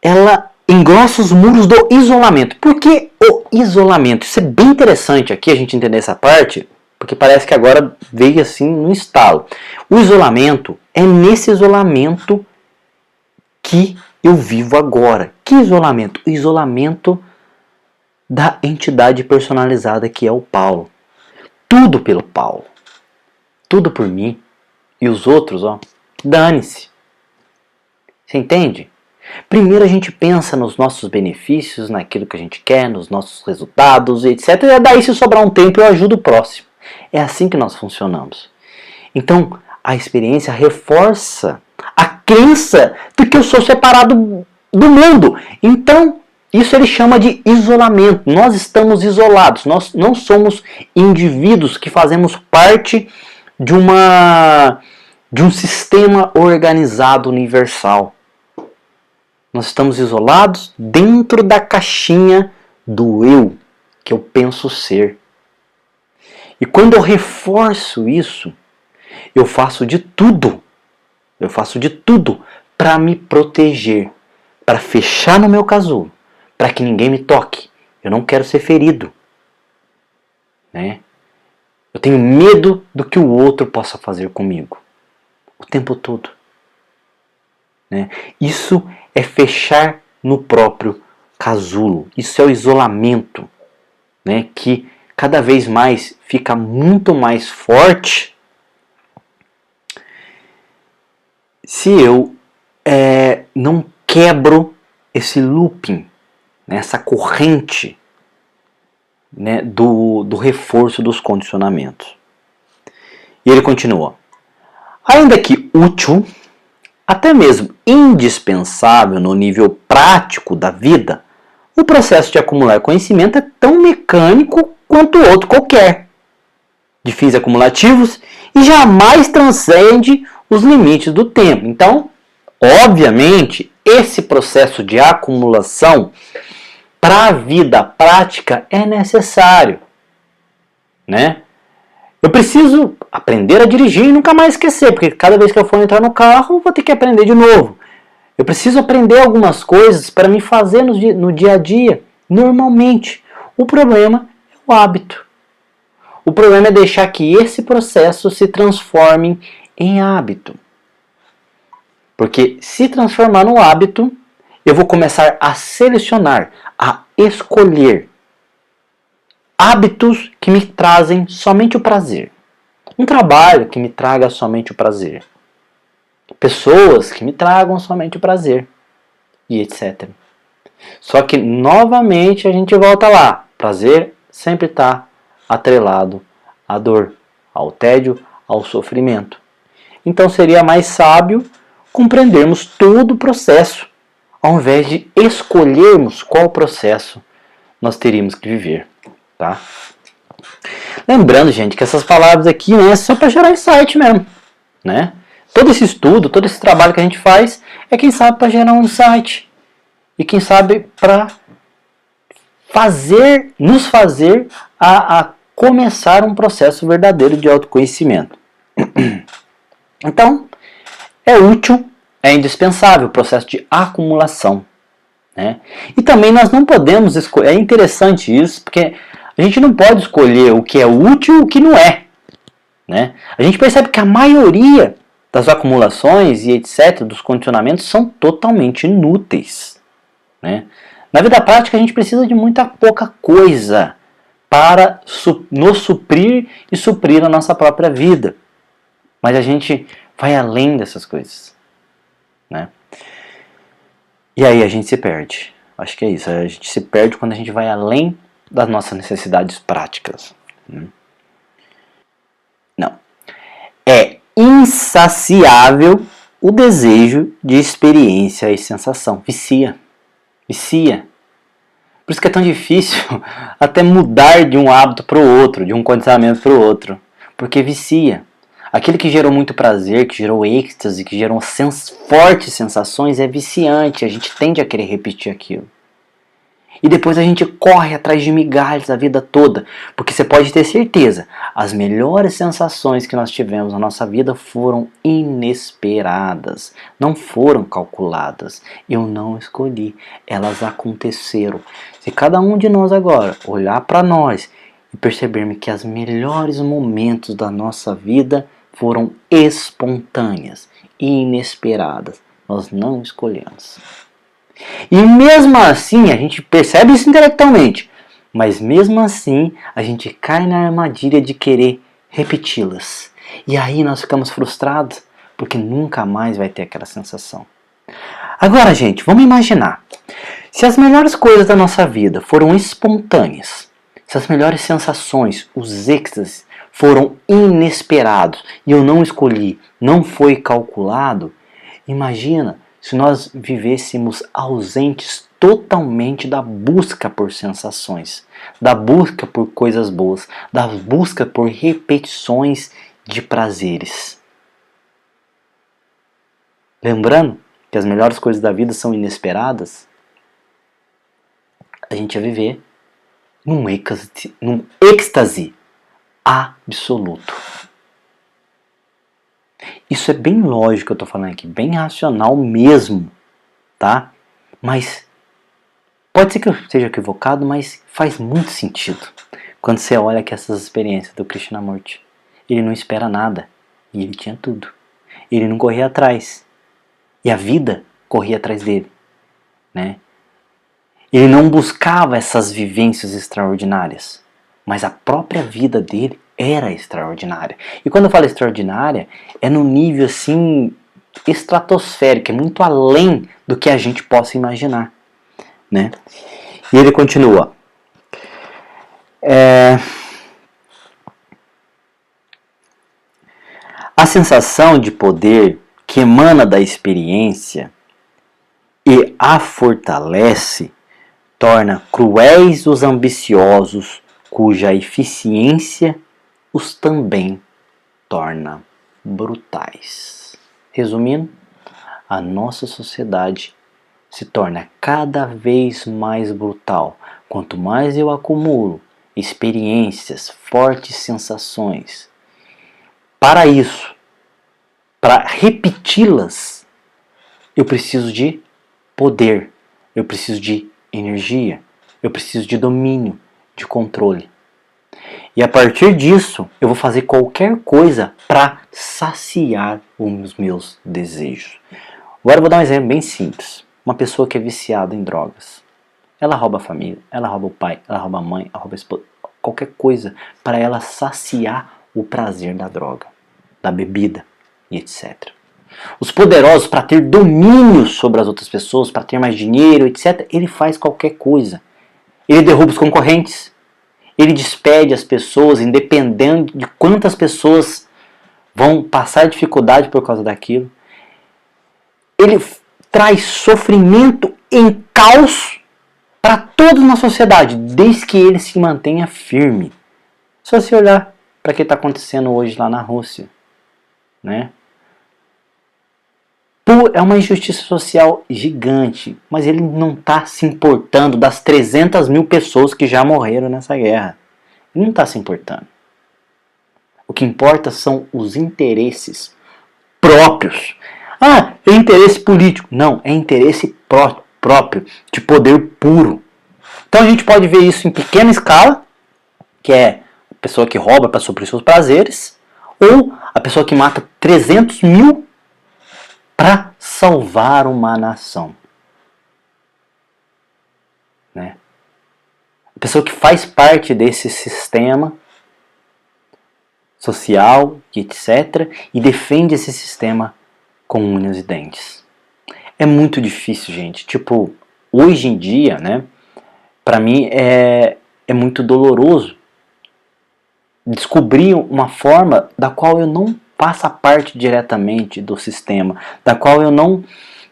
[SPEAKER 1] ela engrossa os muros do isolamento. Por que o isolamento? Isso é bem interessante aqui a gente entender essa parte, porque parece que agora veio assim no estalo. O isolamento é nesse isolamento que eu vivo agora. Que isolamento? O isolamento da entidade personalizada que é o Paulo. Tudo pelo Paulo. Tudo por mim. E os outros, ó, dane-se. Você entende? Primeiro a gente pensa nos nossos benefícios, naquilo que a gente quer, nos nossos resultados, etc. E daí, se sobrar um tempo, eu ajudo o próximo. É assim que nós funcionamos. Então, a experiência reforça crença de que eu sou separado do mundo. Então, isso ele chama de isolamento. Nós estamos isolados, nós não somos indivíduos que fazemos parte de um sistema organizado universal. Nós estamos isolados dentro da caixinha do eu, que eu penso ser. E quando eu reforço isso, eu faço de tudo para me proteger, para fechar no meu casulo, para que ninguém me toque. Eu não quero ser ferido, né? Eu tenho medo do que o outro possa fazer comigo o tempo todo, né? Isso é fechar no próprio casulo. Isso é o isolamento, né? Que cada vez mais fica muito mais forte se eu não quebro esse looping, né? Essa corrente, né? do reforço dos condicionamentos. E ele continua: ainda que útil, até mesmo indispensável no nível prático da vida, o processo de acumular conhecimento é tão mecânico quanto outro qualquer, de fins acumulativos, e jamais transcende os limites do tempo. Então, obviamente, esse processo de acumulação para a vida prática é necessário, né? Eu preciso aprender a dirigir e nunca mais esquecer, porque cada vez que eu for entrar no carro, eu vou ter que aprender de novo. Eu preciso aprender algumas coisas para me fazer no dia a dia, normalmente. O problema é o hábito. O problema é deixar que esse processo se transforme em hábito. Porque se transformar no hábito, eu vou começar a selecionar, a escolher hábitos que me trazem somente o prazer. Um trabalho que me traga somente o prazer. Pessoas que me tragam somente o prazer. E etc. Só que, novamente, a gente volta lá. Prazer sempre está atrelado à dor, ao tédio, ao sofrimento. Então seria mais sábio compreendermos todo o processo, ao invés de escolhermos qual processo nós teríamos que viver. Tá? Lembrando, gente, que essas palavras aqui, né, é só para gerar insight mesmo, né? Todo esse estudo, todo esse trabalho que a gente faz é, quem sabe, para gerar um insight. E quem sabe para nos fazer a começar um processo verdadeiro de autoconhecimento. Então, é útil, é indispensável o processo de acumulação, né? E também nós não podemos escolher, é interessante isso, porque a gente não pode escolher o que é útil e o que não é, né? A gente percebe que a maioria das acumulações e etc., dos condicionamentos, são totalmente inúteis, né? Na vida prática, a gente precisa de muita pouca coisa para nos suprir e suprir a nossa própria vida. Mas a gente vai além dessas coisas, né? E aí a gente se perde. Acho que é isso. A gente se perde quando a gente vai além das nossas necessidades práticas. Não. É insaciável o desejo de experiência e sensação. Vicia. Vicia. Por isso que é tão difícil até mudar de um hábito para o outro, de um condicionamento para o outro. Porque vicia. Aquilo que gerou muito prazer, que gerou êxtase, que gerou fortes sensações, é viciante. A gente tende a querer repetir aquilo. E depois a gente corre atrás de migalhas a vida toda. Porque você pode ter certeza, as melhores sensações que nós tivemos na nossa vida foram inesperadas. Não foram calculadas. Eu não escolhi. Elas aconteceram. Se cada um de nós agora olhar para nós e percebermos que os melhores momentos da nossa vida foram espontâneas e inesperadas. Nós não escolhemos. E mesmo assim, a gente percebe isso intelectualmente, mas mesmo assim, a gente cai na armadilha de querer repeti-las. E aí nós ficamos frustrados, porque nunca mais vai ter aquela sensação. Agora, gente, vamos imaginar. Se as melhores coisas da nossa vida foram espontâneas, se as melhores sensações, os êxtases, foram inesperados, e eu não escolhi, não foi calculado, Imagina se nós vivêssemos ausentes totalmente da busca por sensações, da busca por coisas boas, da busca por repetições de prazeres. Lembrando que as melhores coisas da vida são inesperadas, a gente ia viver num êxtase absoluto. Isso é bem lógico que eu estou falando aqui, bem racional mesmo, tá? Mas pode ser que eu esteja equivocado, mas faz muito sentido quando você olha aqui essas experiências do Krishnamurti. Ele não espera nada e ele tinha tudo. Ele não corria atrás e a vida corria atrás dele, né? Ele não buscava essas vivências extraordinárias, mas a própria vida dele era extraordinária. E quando eu falo extraordinária, é no nível assim estratosférico, é muito além do que a gente possa imaginar, né? E ele continua. A sensação de poder que emana da experiência e a fortalece torna cruéis os ambiciosos, cuja eficiência os também torna brutais. Resumindo, a nossa sociedade se torna cada vez mais brutal. Quanto mais eu acumulo experiências, fortes sensações, para isso, para repeti-las, eu preciso de poder, eu preciso de energia, eu preciso de domínio, de controle. E a partir disso, eu vou fazer qualquer coisa para saciar os meus desejos. Agora eu vou dar um exemplo bem simples. Uma pessoa que é viciada em drogas. Ela rouba a família, ela rouba o pai, ela rouba a mãe, ela rouba a esposa. Qualquer coisa para ela saciar o prazer da droga, da bebida e etc. Os poderosos, para ter domínio sobre as outras pessoas, para ter mais dinheiro, etc., ele faz qualquer coisa. Ele derruba os concorrentes, ele despede as pessoas, independente de quantas pessoas vão passar dificuldade por causa daquilo. Ele traz sofrimento em caos para todos na sociedade, desde que ele se mantenha firme. Só se olhar para o que está acontecendo hoje lá na Rússia, né? É uma injustiça social gigante, mas ele não está se importando das 300 mil pessoas que já morreram nessa guerra. Ele não está se importando. O que importa são os interesses próprios. Ah, é interesse político. Não, é interesse próprio, de poder puro. Então a gente pode ver isso em pequena escala, que é a pessoa que rouba para suprir seus prazeres, ou a pessoa que mata 300 mil para salvar uma nação. Né? A pessoa que faz parte desse sistema social, etc., e defende esse sistema com unhas e dentes. É muito difícil, gente. Tipo, hoje em dia, né, para mim é muito doloroso descobrir uma forma da qual eu não faça parte diretamente do sistema, da qual eu não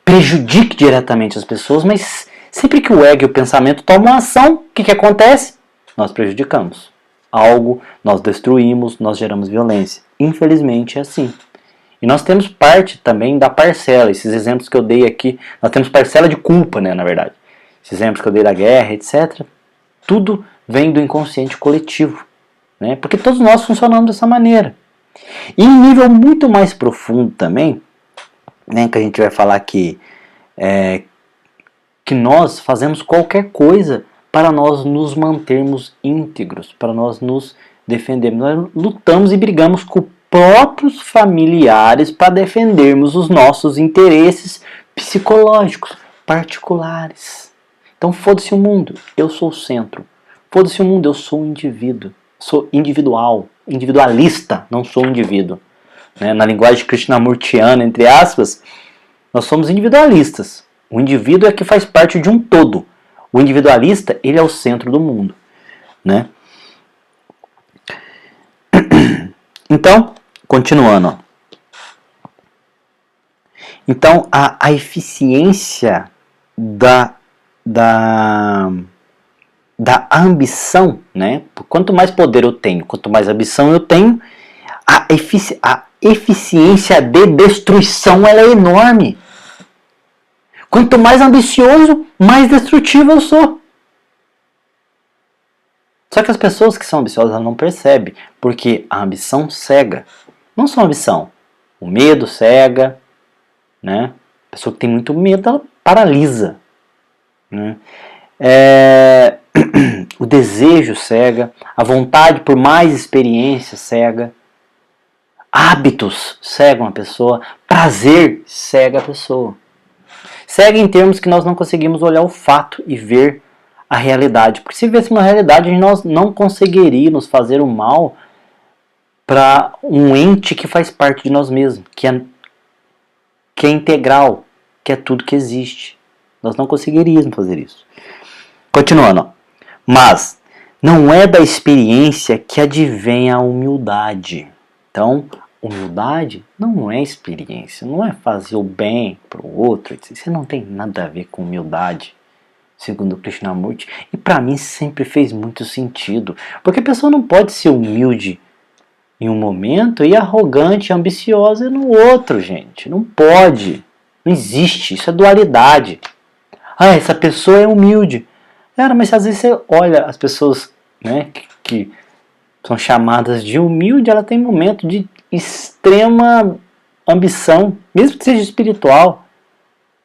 [SPEAKER 1] prejudique diretamente as pessoas, mas sempre que o ego e o pensamento tomam uma ação, o que acontece? Nós prejudicamos algo, nós destruímos, nós geramos violência. Infelizmente é assim. E nós temos parte também da parcela, esses exemplos que eu dei aqui, nós temos parcela de culpa, né, na verdade. Esses exemplos que eu dei da guerra, etc., tudo vem do inconsciente coletivo, né, porque todos nós funcionamos dessa maneira. E em nível muito mais profundo também, né, que a gente vai falar que nós fazemos qualquer coisa para nós nos mantermos íntegros, para nós nos defendermos. Nós lutamos e brigamos com próprios familiares para defendermos os nossos interesses psicológicos particulares. Então foda-se o mundo, eu sou o centro. Foda-se o mundo, eu sou o indivíduo. Sou individual, individualista, não sou indivíduo. Né? Na linguagem krishnamurtiana, entre aspas, nós somos individualistas. O indivíduo é que faz parte de um todo. O individualista, ele é o centro do mundo. Né? Então, continuando. Ó. Então, a eficiência da ambição, né? Quanto mais poder eu tenho, quanto mais ambição eu tenho, a eficiência de destruição ela é enorme. Quanto mais ambicioso, mais destrutivo eu sou. Só que as pessoas que são ambiciosas elas não percebem, porque a ambição cega. Não só a ambição, o medo cega, né? A pessoa que tem muito medo, ela paralisa, né? O desejo cega, a vontade por mais experiência cega, hábitos cegam a pessoa, prazer cega a pessoa. Cega em termos que nós não conseguimos olhar o fato e ver a realidade. Porque se vêssemos a realidade, nós não conseguiríamos fazer o mal para um ente que faz parte de nós mesmos, que é integral, que é tudo que existe. Nós não conseguiríamos fazer isso. Continuando. Mas não é da experiência que advém a humildade. Então, humildade não é experiência, não é fazer o bem para o outro. Isso não tem nada a ver com humildade, segundo Krishnamurti. E para mim sempre fez muito sentido. Porque a pessoa não pode ser humilde em um momento e arrogante, ambiciosa no outro, gente. Não pode. Não existe. Isso é dualidade. Ah, essa pessoa é humilde. Cara, mas às vezes você olha as pessoas, né, que são chamadas de humilde, ela tem momento de extrema ambição, mesmo que seja espiritual,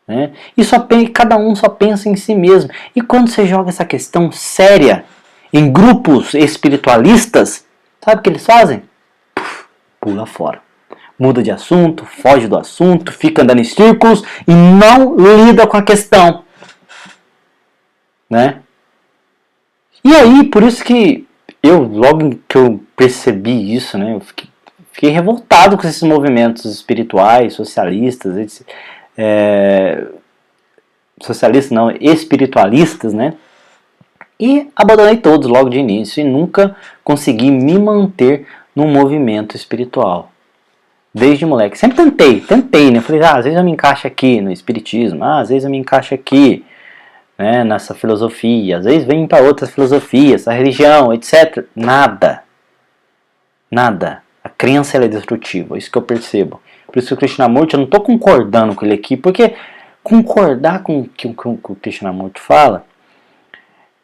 [SPEAKER 1] né? E cada um só pensa em si mesmo. E quando você joga essa questão séria em grupos espiritualistas, sabe o que eles fazem? Pula fora. Muda de assunto, foge do assunto, fica andando em círculos e não lida com a questão, né? E aí, por isso que logo que eu percebi isso, né, eu fiquei revoltado com esses movimentos espirituais, socialistas, socialistas não, espiritualistas, né? E abandonei todos logo de início e nunca consegui me manter num movimento espiritual. Desde moleque. Sempre tentei, né? Falei, às vezes eu me encaixo aqui no espiritismo, às vezes eu me encaixo aqui, né, nessa filosofia, às vezes vem para outras filosofias, a religião, etc. Nada. A crença ela é destrutiva, isso que eu percebo. Por isso que o Krishnamurti, eu não estou concordando com ele aqui, porque concordar com o que o Krishnamurti fala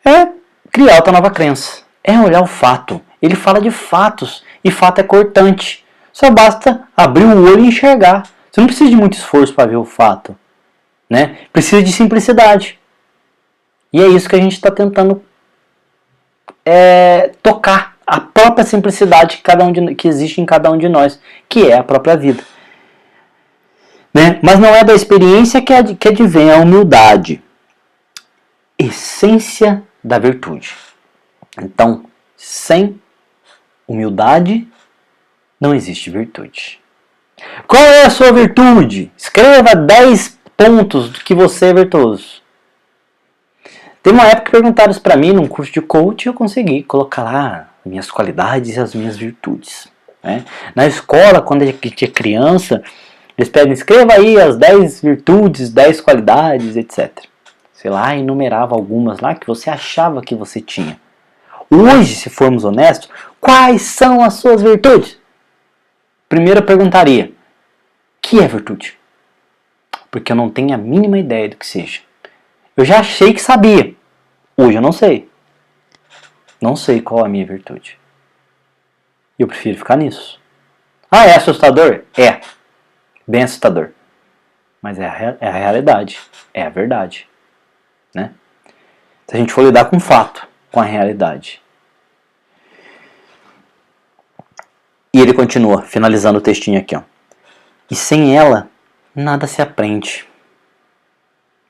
[SPEAKER 1] é criar outra nova crença, é olhar o fato. Ele fala de fatos, e fato é cortante. Só basta abrir o olho e enxergar. Você não precisa de muito esforço para ver o fato, né? Precisa de simplicidade. E é isso que a gente está tentando tocar. A própria simplicidade que existe em cada um de nós, que é a própria vida. Né? Mas não é da experiência que advém a humildade. Essência da virtude. Então, sem humildade, não existe virtude. Qual é a sua virtude? Escreva 10 pontos de que você é virtuoso. Tem uma época que perguntaram isso pra mim num curso de coach e eu consegui colocar lá as minhas qualidades e as minhas virtudes. Né? Na escola, quando a gente é criança, eles pedem, escreva aí as 10 virtudes, 10 qualidades, etc. Sei lá, enumerava algumas lá que você achava que você tinha. Hoje, se formos honestos, quais são as suas virtudes? Primeiro eu perguntaria, o que é virtude? Porque eu não tenho a mínima ideia do que seja. Eu já achei que sabia. Hoje eu não sei. Não sei qual é a minha virtude. E eu prefiro ficar nisso. Ah, é assustador? É. Bem assustador. Mas é a realidade. É a verdade. Né? Se a gente for lidar com o fato, com a realidade. E ele continua, finalizando o textinho aqui. Ó. E sem ela, nada se aprende.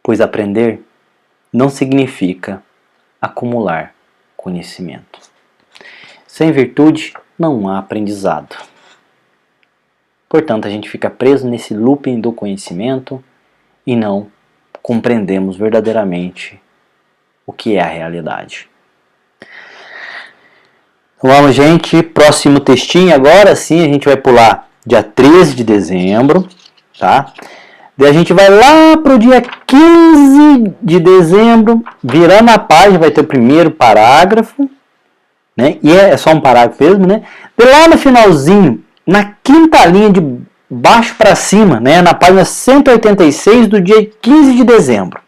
[SPEAKER 1] Pois aprender não significa acumular conhecimento. Sem virtude, não há aprendizado. Portanto, a gente fica preso nesse looping do conhecimento e não compreendemos verdadeiramente o que é a realidade. Vamos, gente, próximo textinho agora sim, a gente vai pular dia 13 de dezembro, tá? Daí a gente vai lá para o dia 15 de dezembro, virando a página, vai ter o primeiro parágrafo, né? E é só um parágrafo mesmo, né? E lá no finalzinho, na quinta linha de baixo para cima, né? Na página 186 do dia 15 de dezembro.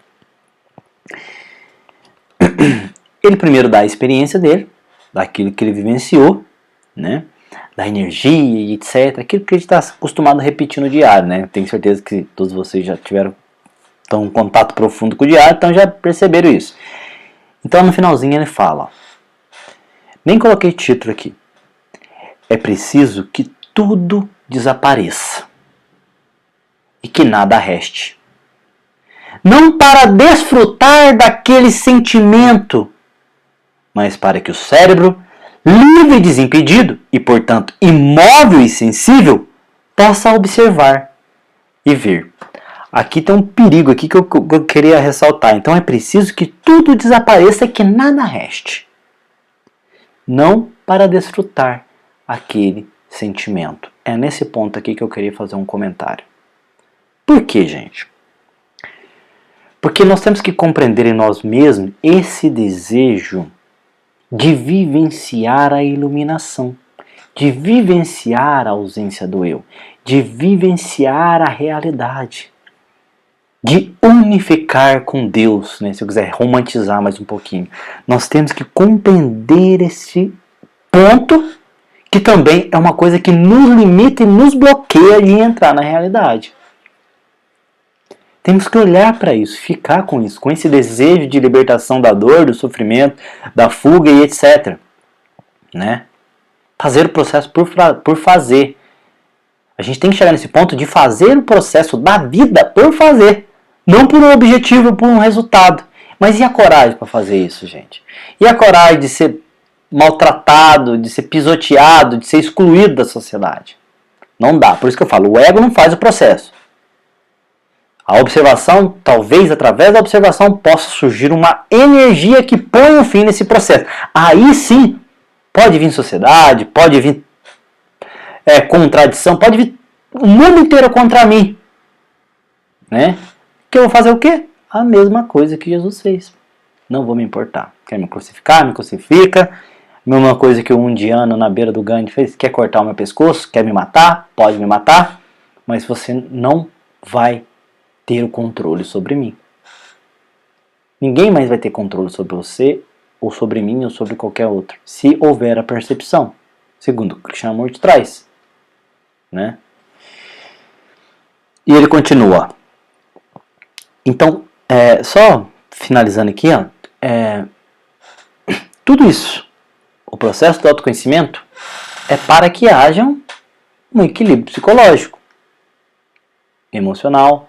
[SPEAKER 1] Ele primeiro dá a experiência dele, daquilo que ele vivenciou, né? Da energia e etc. Aquilo que a gente está acostumado a repetir no diário, né? Tenho certeza que todos vocês já tiveram um contato profundo com o diário, então já perceberam isso. Então no finalzinho ele fala, ó, nem coloquei título aqui, é preciso que tudo desapareça e que nada reste. Não para desfrutar daquele sentimento, mas para que o cérebro, livre e desimpedido, e portanto imóvel e sensível, possa observar e ver. Aqui tem um perigo aqui que eu queria ressaltar. Então é preciso que tudo desapareça e que nada reste. Não para desfrutar aquele sentimento. É nesse ponto aqui que eu queria fazer um comentário. Por quê, gente? Porque nós temos que compreender em nós mesmos esse desejo de vivenciar a iluminação, de vivenciar a ausência do eu, de vivenciar a realidade, de unificar com Deus, né? Se eu quiser romantizar mais um pouquinho. Nós temos que compreender esse ponto, que também é uma coisa que nos limita e nos bloqueia de entrar na realidade. Temos que olhar para isso, ficar com isso, com esse desejo de libertação da dor, do sofrimento, da fuga e etc. Né? Fazer o processo por fazer. A gente tem que chegar nesse ponto de fazer o processo da vida por fazer. Não por um objetivo, por um resultado. Mas e a coragem para fazer isso, gente? E a coragem de ser maltratado, de ser pisoteado, de ser excluído da sociedade? Não dá. Por isso que eu falo, o ego não faz o processo. A observação, talvez através da observação, possa surgir uma energia que põe um fim nesse processo. Aí sim, pode vir sociedade, pode vir contradição, pode vir o mundo inteiro contra mim. Né? Que eu vou fazer o quê? A mesma coisa que Jesus fez. Não vou me importar. Quer me crucificar? Me crucifica. Mesma coisa que o indiano na beira do Ganges fez. Quer cortar o meu pescoço? Quer me matar? Pode me matar. Mas você não vai ter o controle sobre mim. Ninguém mais vai ter controle sobre você, ou sobre mim, ou sobre qualquer outro, se houver a percepção, segundo o Krishnamurti traz. Né? E ele continua. Então, só finalizando aqui, ó, tudo isso, o processo do autoconhecimento, é para que haja um equilíbrio psicológico, emocional,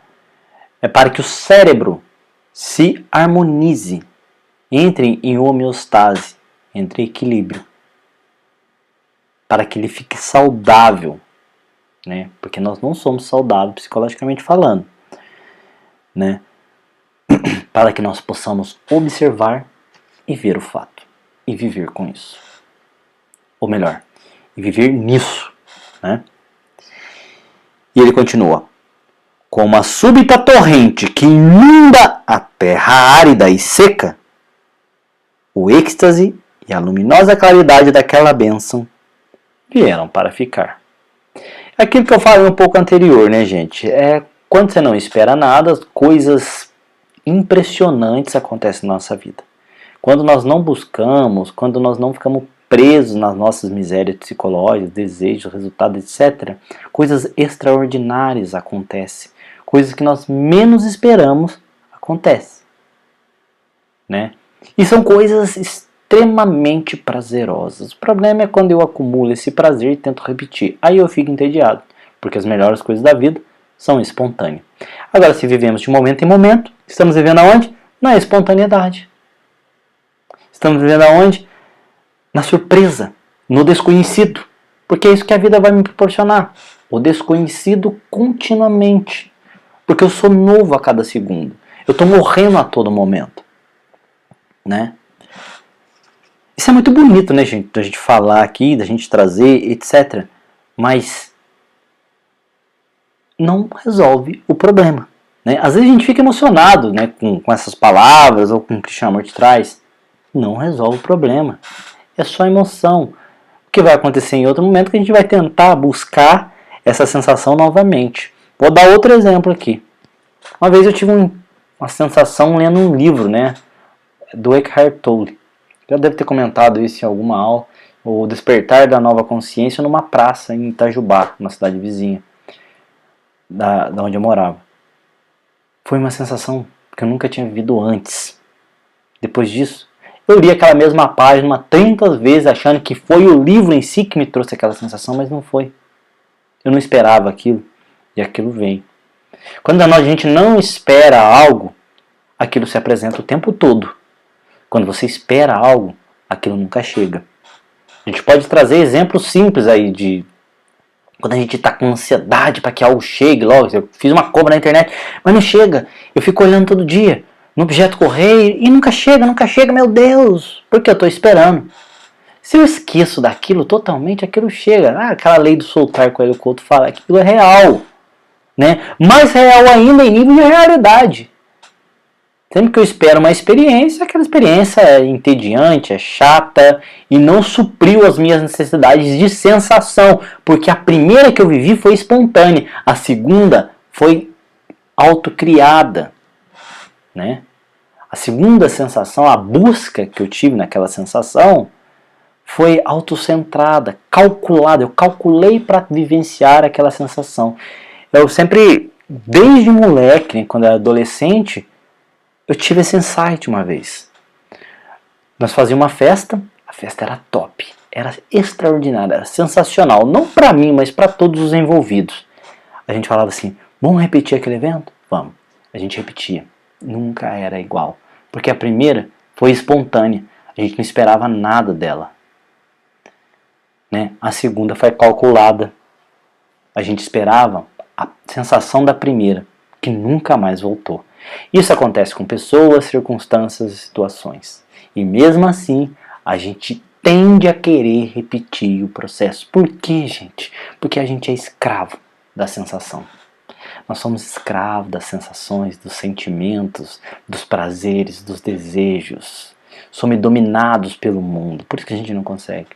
[SPEAKER 1] é para que o cérebro se harmonize, entre em homeostase, entre equilíbrio, para que ele fique saudável, né? Porque nós não somos saudáveis psicologicamente falando, né? Para que nós possamos observar e ver o fato, e viver com isso. Ou melhor, e viver nisso, né? E ele continua. Como a súbita torrente que inunda a terra árida e seca, o êxtase e a luminosa claridade daquela bênção vieram para ficar. Aquilo que eu falei um pouco anterior, né, gente? Quando você não espera nada, coisas impressionantes acontecem na nossa vida. Quando nós não buscamos, quando nós não ficamos presos nas nossas misérias psicológicas, desejos, resultados, etc., coisas extraordinárias acontecem. Coisas que nós menos esperamos acontecem. Né? E são coisas extremamente prazerosas. O problema é quando eu acumulo esse prazer e tento repetir. Aí eu fico entediado, porque as melhores coisas da vida são espontâneas. Agora, se vivemos de momento em momento, estamos vivendo aonde? Na espontaneidade. Estamos vivendo aonde? Na surpresa, no desconhecido. Porque é isso que a vida vai me proporcionar. O desconhecido continuamente. Porque eu sou novo a cada segundo. Eu estou morrendo a todo momento. Né? Isso é muito bonito, né, gente? Da gente falar aqui, da gente trazer, etc. Mas não resolve o problema. né? Às vezes a gente fica emocionado, né, com essas palavras ou com o que o Krishnamurti traz. Não resolve o problema. É só emoção. O que vai acontecer em outro momento é que a gente vai tentar buscar essa sensação novamente. Vou dar outro exemplo aqui. Uma vez eu tive uma sensação lendo um livro, né, do Eckhart Tolle. Já deve ter comentado isso em alguma aula. O Despertar da Nova Consciência numa praça em Itajubá, uma cidade vizinha da onde eu morava. Foi uma sensação que eu nunca tinha vivido antes. Depois disso, eu li aquela mesma página 30 vezes achando que foi o livro em si que me trouxe aquela sensação, mas não foi. Eu não esperava aquilo e aquilo veio. Quando a gente não espera algo, aquilo se apresenta o tempo todo. Quando você espera algo, aquilo nunca chega. A gente pode trazer exemplos simples aí de quando a gente está com ansiedade para que algo chegue logo. Eu fiz uma compra na internet, mas não chega. Eu fico olhando todo dia no objeto correio e nunca chega, meu Deus, porque eu estou esperando. Se eu esqueço daquilo totalmente, aquilo chega. Aquela lei do soltar Coelho Couto fala que aquilo é real, né? Mais real ainda em nível de realidade. Sempre que eu espero uma experiência, aquela experiência é entediante, é chata e não supriu as minhas necessidades de sensação, porque a primeira que eu vivi foi espontânea, a segunda foi autocriada, né? A segunda sensação, a busca que eu tive naquela sensação foi autocentrada, calculada. Eu calculei para vivenciar aquela sensação. Eu sempre, desde moleque, né, quando eu era adolescente, eu tive esse insight uma vez. Nós fazíamos uma festa, a festa era top, era extraordinária, era sensacional. Não para mim, mas para todos os envolvidos. A gente falava assim, vamos repetir aquele evento? Vamos. A gente repetia. Nunca era igual. Porque a primeira foi espontânea. A gente não esperava nada dela, né? A segunda foi calculada. A gente esperava a sensação da primeira, que nunca mais voltou. Isso acontece com pessoas, circunstâncias e situações. E mesmo assim, a gente tende a querer repetir o processo. Por quê, gente? Porque a gente é escravo da sensação. Nós somos escravos das sensações, dos sentimentos, dos prazeres, dos desejos. Somos dominados pelo mundo. Por isso que a gente não consegue.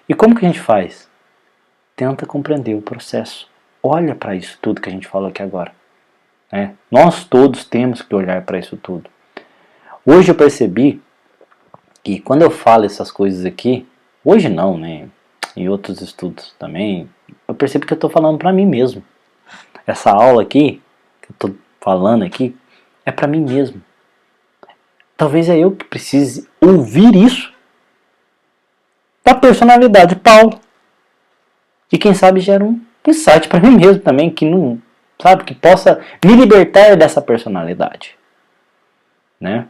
[SPEAKER 1] E como que a gente faz? Tenta compreender o processo. Olha para isso tudo que a gente falou aqui agora. Nós todos temos que olhar para isso tudo. Hoje eu percebi que quando eu falo essas coisas aqui, hoje não, né? Em outros estudos também, eu percebo que eu estou falando para mim mesmo. Essa aula aqui, que eu estou falando aqui, é para mim mesmo. Talvez é eu que precise ouvir isso da personalidade de Paulo. E quem sabe gera um insight para mim mesmo também, que não... sabe, que possa me libertar dessa personalidade, né?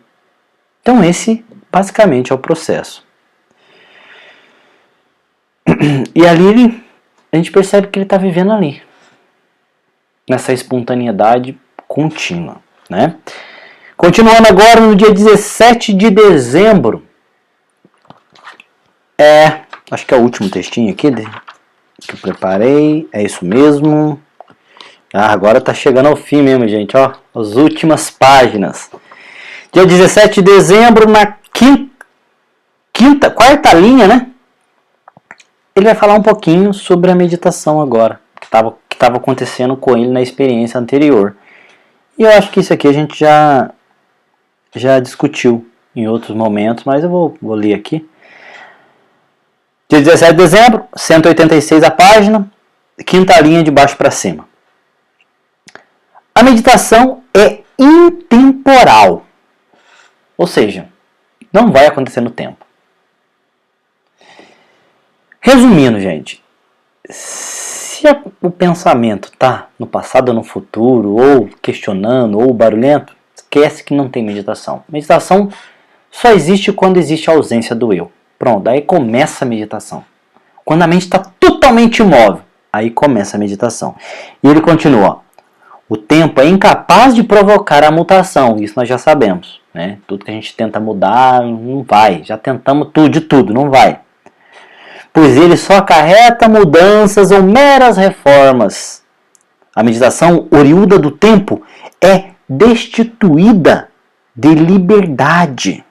[SPEAKER 1] Então esse basicamente é o processo. E ali a gente percebe que ele está vivendo ali, nessa espontaneidade contínua, né? Continuando agora no dia 17 de dezembro, acho que é o último textinho aqui que eu preparei, é isso mesmo. Agora tá chegando ao fim mesmo, gente, ó, as últimas páginas. Dia 17 de dezembro, na quarta linha, né? Ele vai falar um pouquinho sobre a meditação agora, que estava acontecendo com ele na experiência anterior. E eu acho que isso aqui a gente já discutiu em outros momentos, mas eu vou ler aqui. Dia 17 de dezembro, 186 a página, quinta linha de baixo para cima. A meditação é intemporal, ou seja, não vai acontecer no tempo. Resumindo, gente, se o pensamento está no passado ou no futuro, ou questionando, ou barulhento, esquece que não tem meditação. Meditação só existe quando existe a ausência do eu. Pronto, aí começa a meditação. Quando a mente está totalmente imóvel, aí começa a meditação. E ele continua, o tempo é incapaz de provocar a mutação, isso nós já sabemos, né? Tudo que a gente tenta mudar não vai, já tentamos tudo, não vai. Pois ele só acarreta mudanças ou meras reformas. A meditação oriunda do tempo é destituída de liberdade.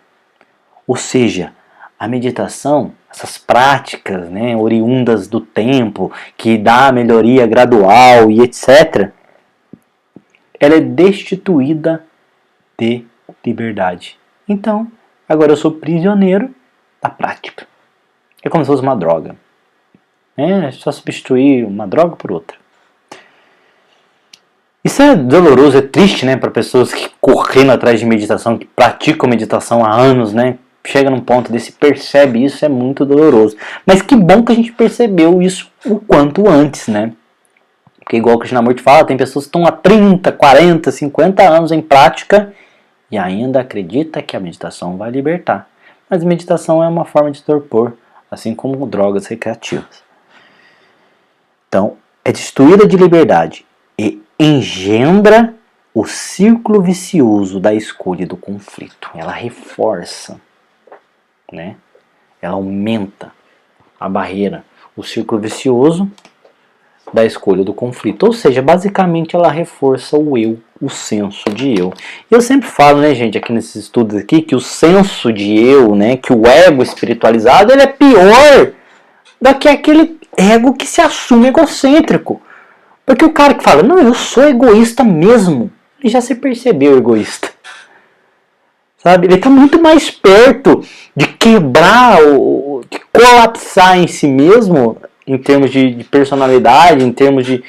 [SPEAKER 1] Ou seja, a meditação, essas práticas, né, oriundas do tempo, que dá a melhoria gradual e etc., ela é destituída de liberdade. Então, agora eu sou prisioneiro da prática. É como se fosse uma droga. É só substituir uma droga por outra. Isso é doloroso, é triste, né, para pessoas que correndo atrás de meditação, que praticam meditação há anos, né? Chega num ponto desse, percebe isso, é muito doloroso. Mas que bom que a gente percebeu isso o quanto antes, né? Porque igual o Krishnamurti fala, tem pessoas que estão há 30, 40, 50 anos em prática e ainda acredita que a meditação vai libertar. Mas meditação é uma forma de torpor, assim como drogas recreativas. Então, é destituída de liberdade e engendra o círculo vicioso da escolha e do conflito. Ela reforça, né? Ela aumenta a barreira, o círculo vicioso da escolha do conflito. Ou seja, basicamente ela reforça o eu, o senso de eu. Eu sempre falo, né, gente, aqui nesses estudos aqui, que o senso de eu, né, que o ego espiritualizado, ele é pior do que aquele ego que se assume egocêntrico. Porque o cara que fala, não, eu sou egoísta mesmo, ele já se percebeu egoísta. Sabe? Ele está muito mais perto de quebrar, de colapsar em si mesmo, em termos de personalidade, em termos de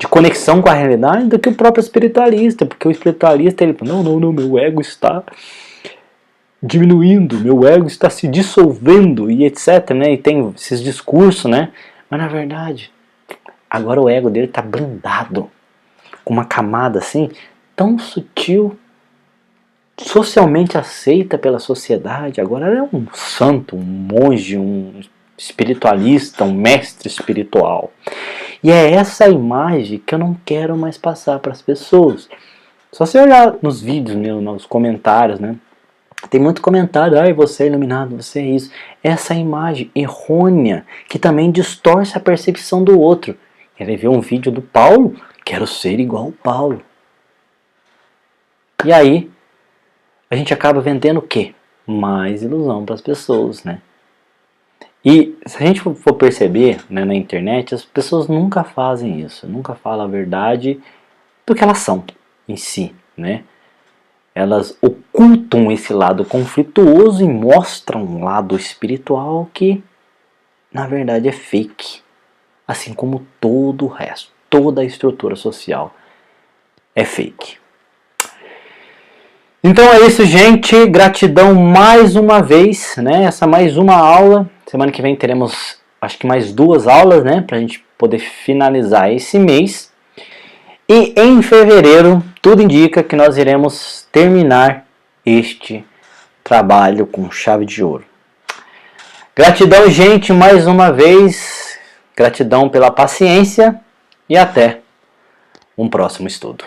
[SPEAKER 1] conexão com a realidade, do que o próprio espiritualista. Porque o espiritualista, ele fala, não, meu ego está diminuindo, meu ego está se dissolvendo e etc, né? E tem esses discursos, né? Mas na verdade, agora o ego dele está blindado, com uma camada assim, tão sutil, socialmente aceita pela sociedade. Agora ele é um santo, um monge, um espiritualista, um mestre espiritual. E é essa imagem que eu não quero mais passar para as pessoas. Só você olhar nos vídeos, né, nos comentários, né? Tem muito comentário, ai, você é iluminado, você é isso. Essa imagem errônea que também distorce a percepção do outro. Ele vê um vídeo do Paulo, quero ser igual ao Paulo. E aí, a gente acaba vendendo o quê? Mais ilusão para as pessoas, né? E se a gente for perceber, né, na internet, as pessoas nunca fazem isso, nunca falam a verdade do que elas são em si, né? Elas ocultam esse lado conflituoso e mostram um lado espiritual que, na verdade, é fake. Assim como todo o resto, toda a estrutura social é fake. Então é isso, gente. Gratidão mais uma vez, né? Essa mais uma aula. Semana que vem teremos, acho que mais 2 aulas, né? Pra gente poder finalizar esse mês. E em fevereiro, tudo indica que nós iremos terminar este trabalho com chave de ouro. Gratidão, gente, mais uma vez. Gratidão pela paciência e até um próximo estudo.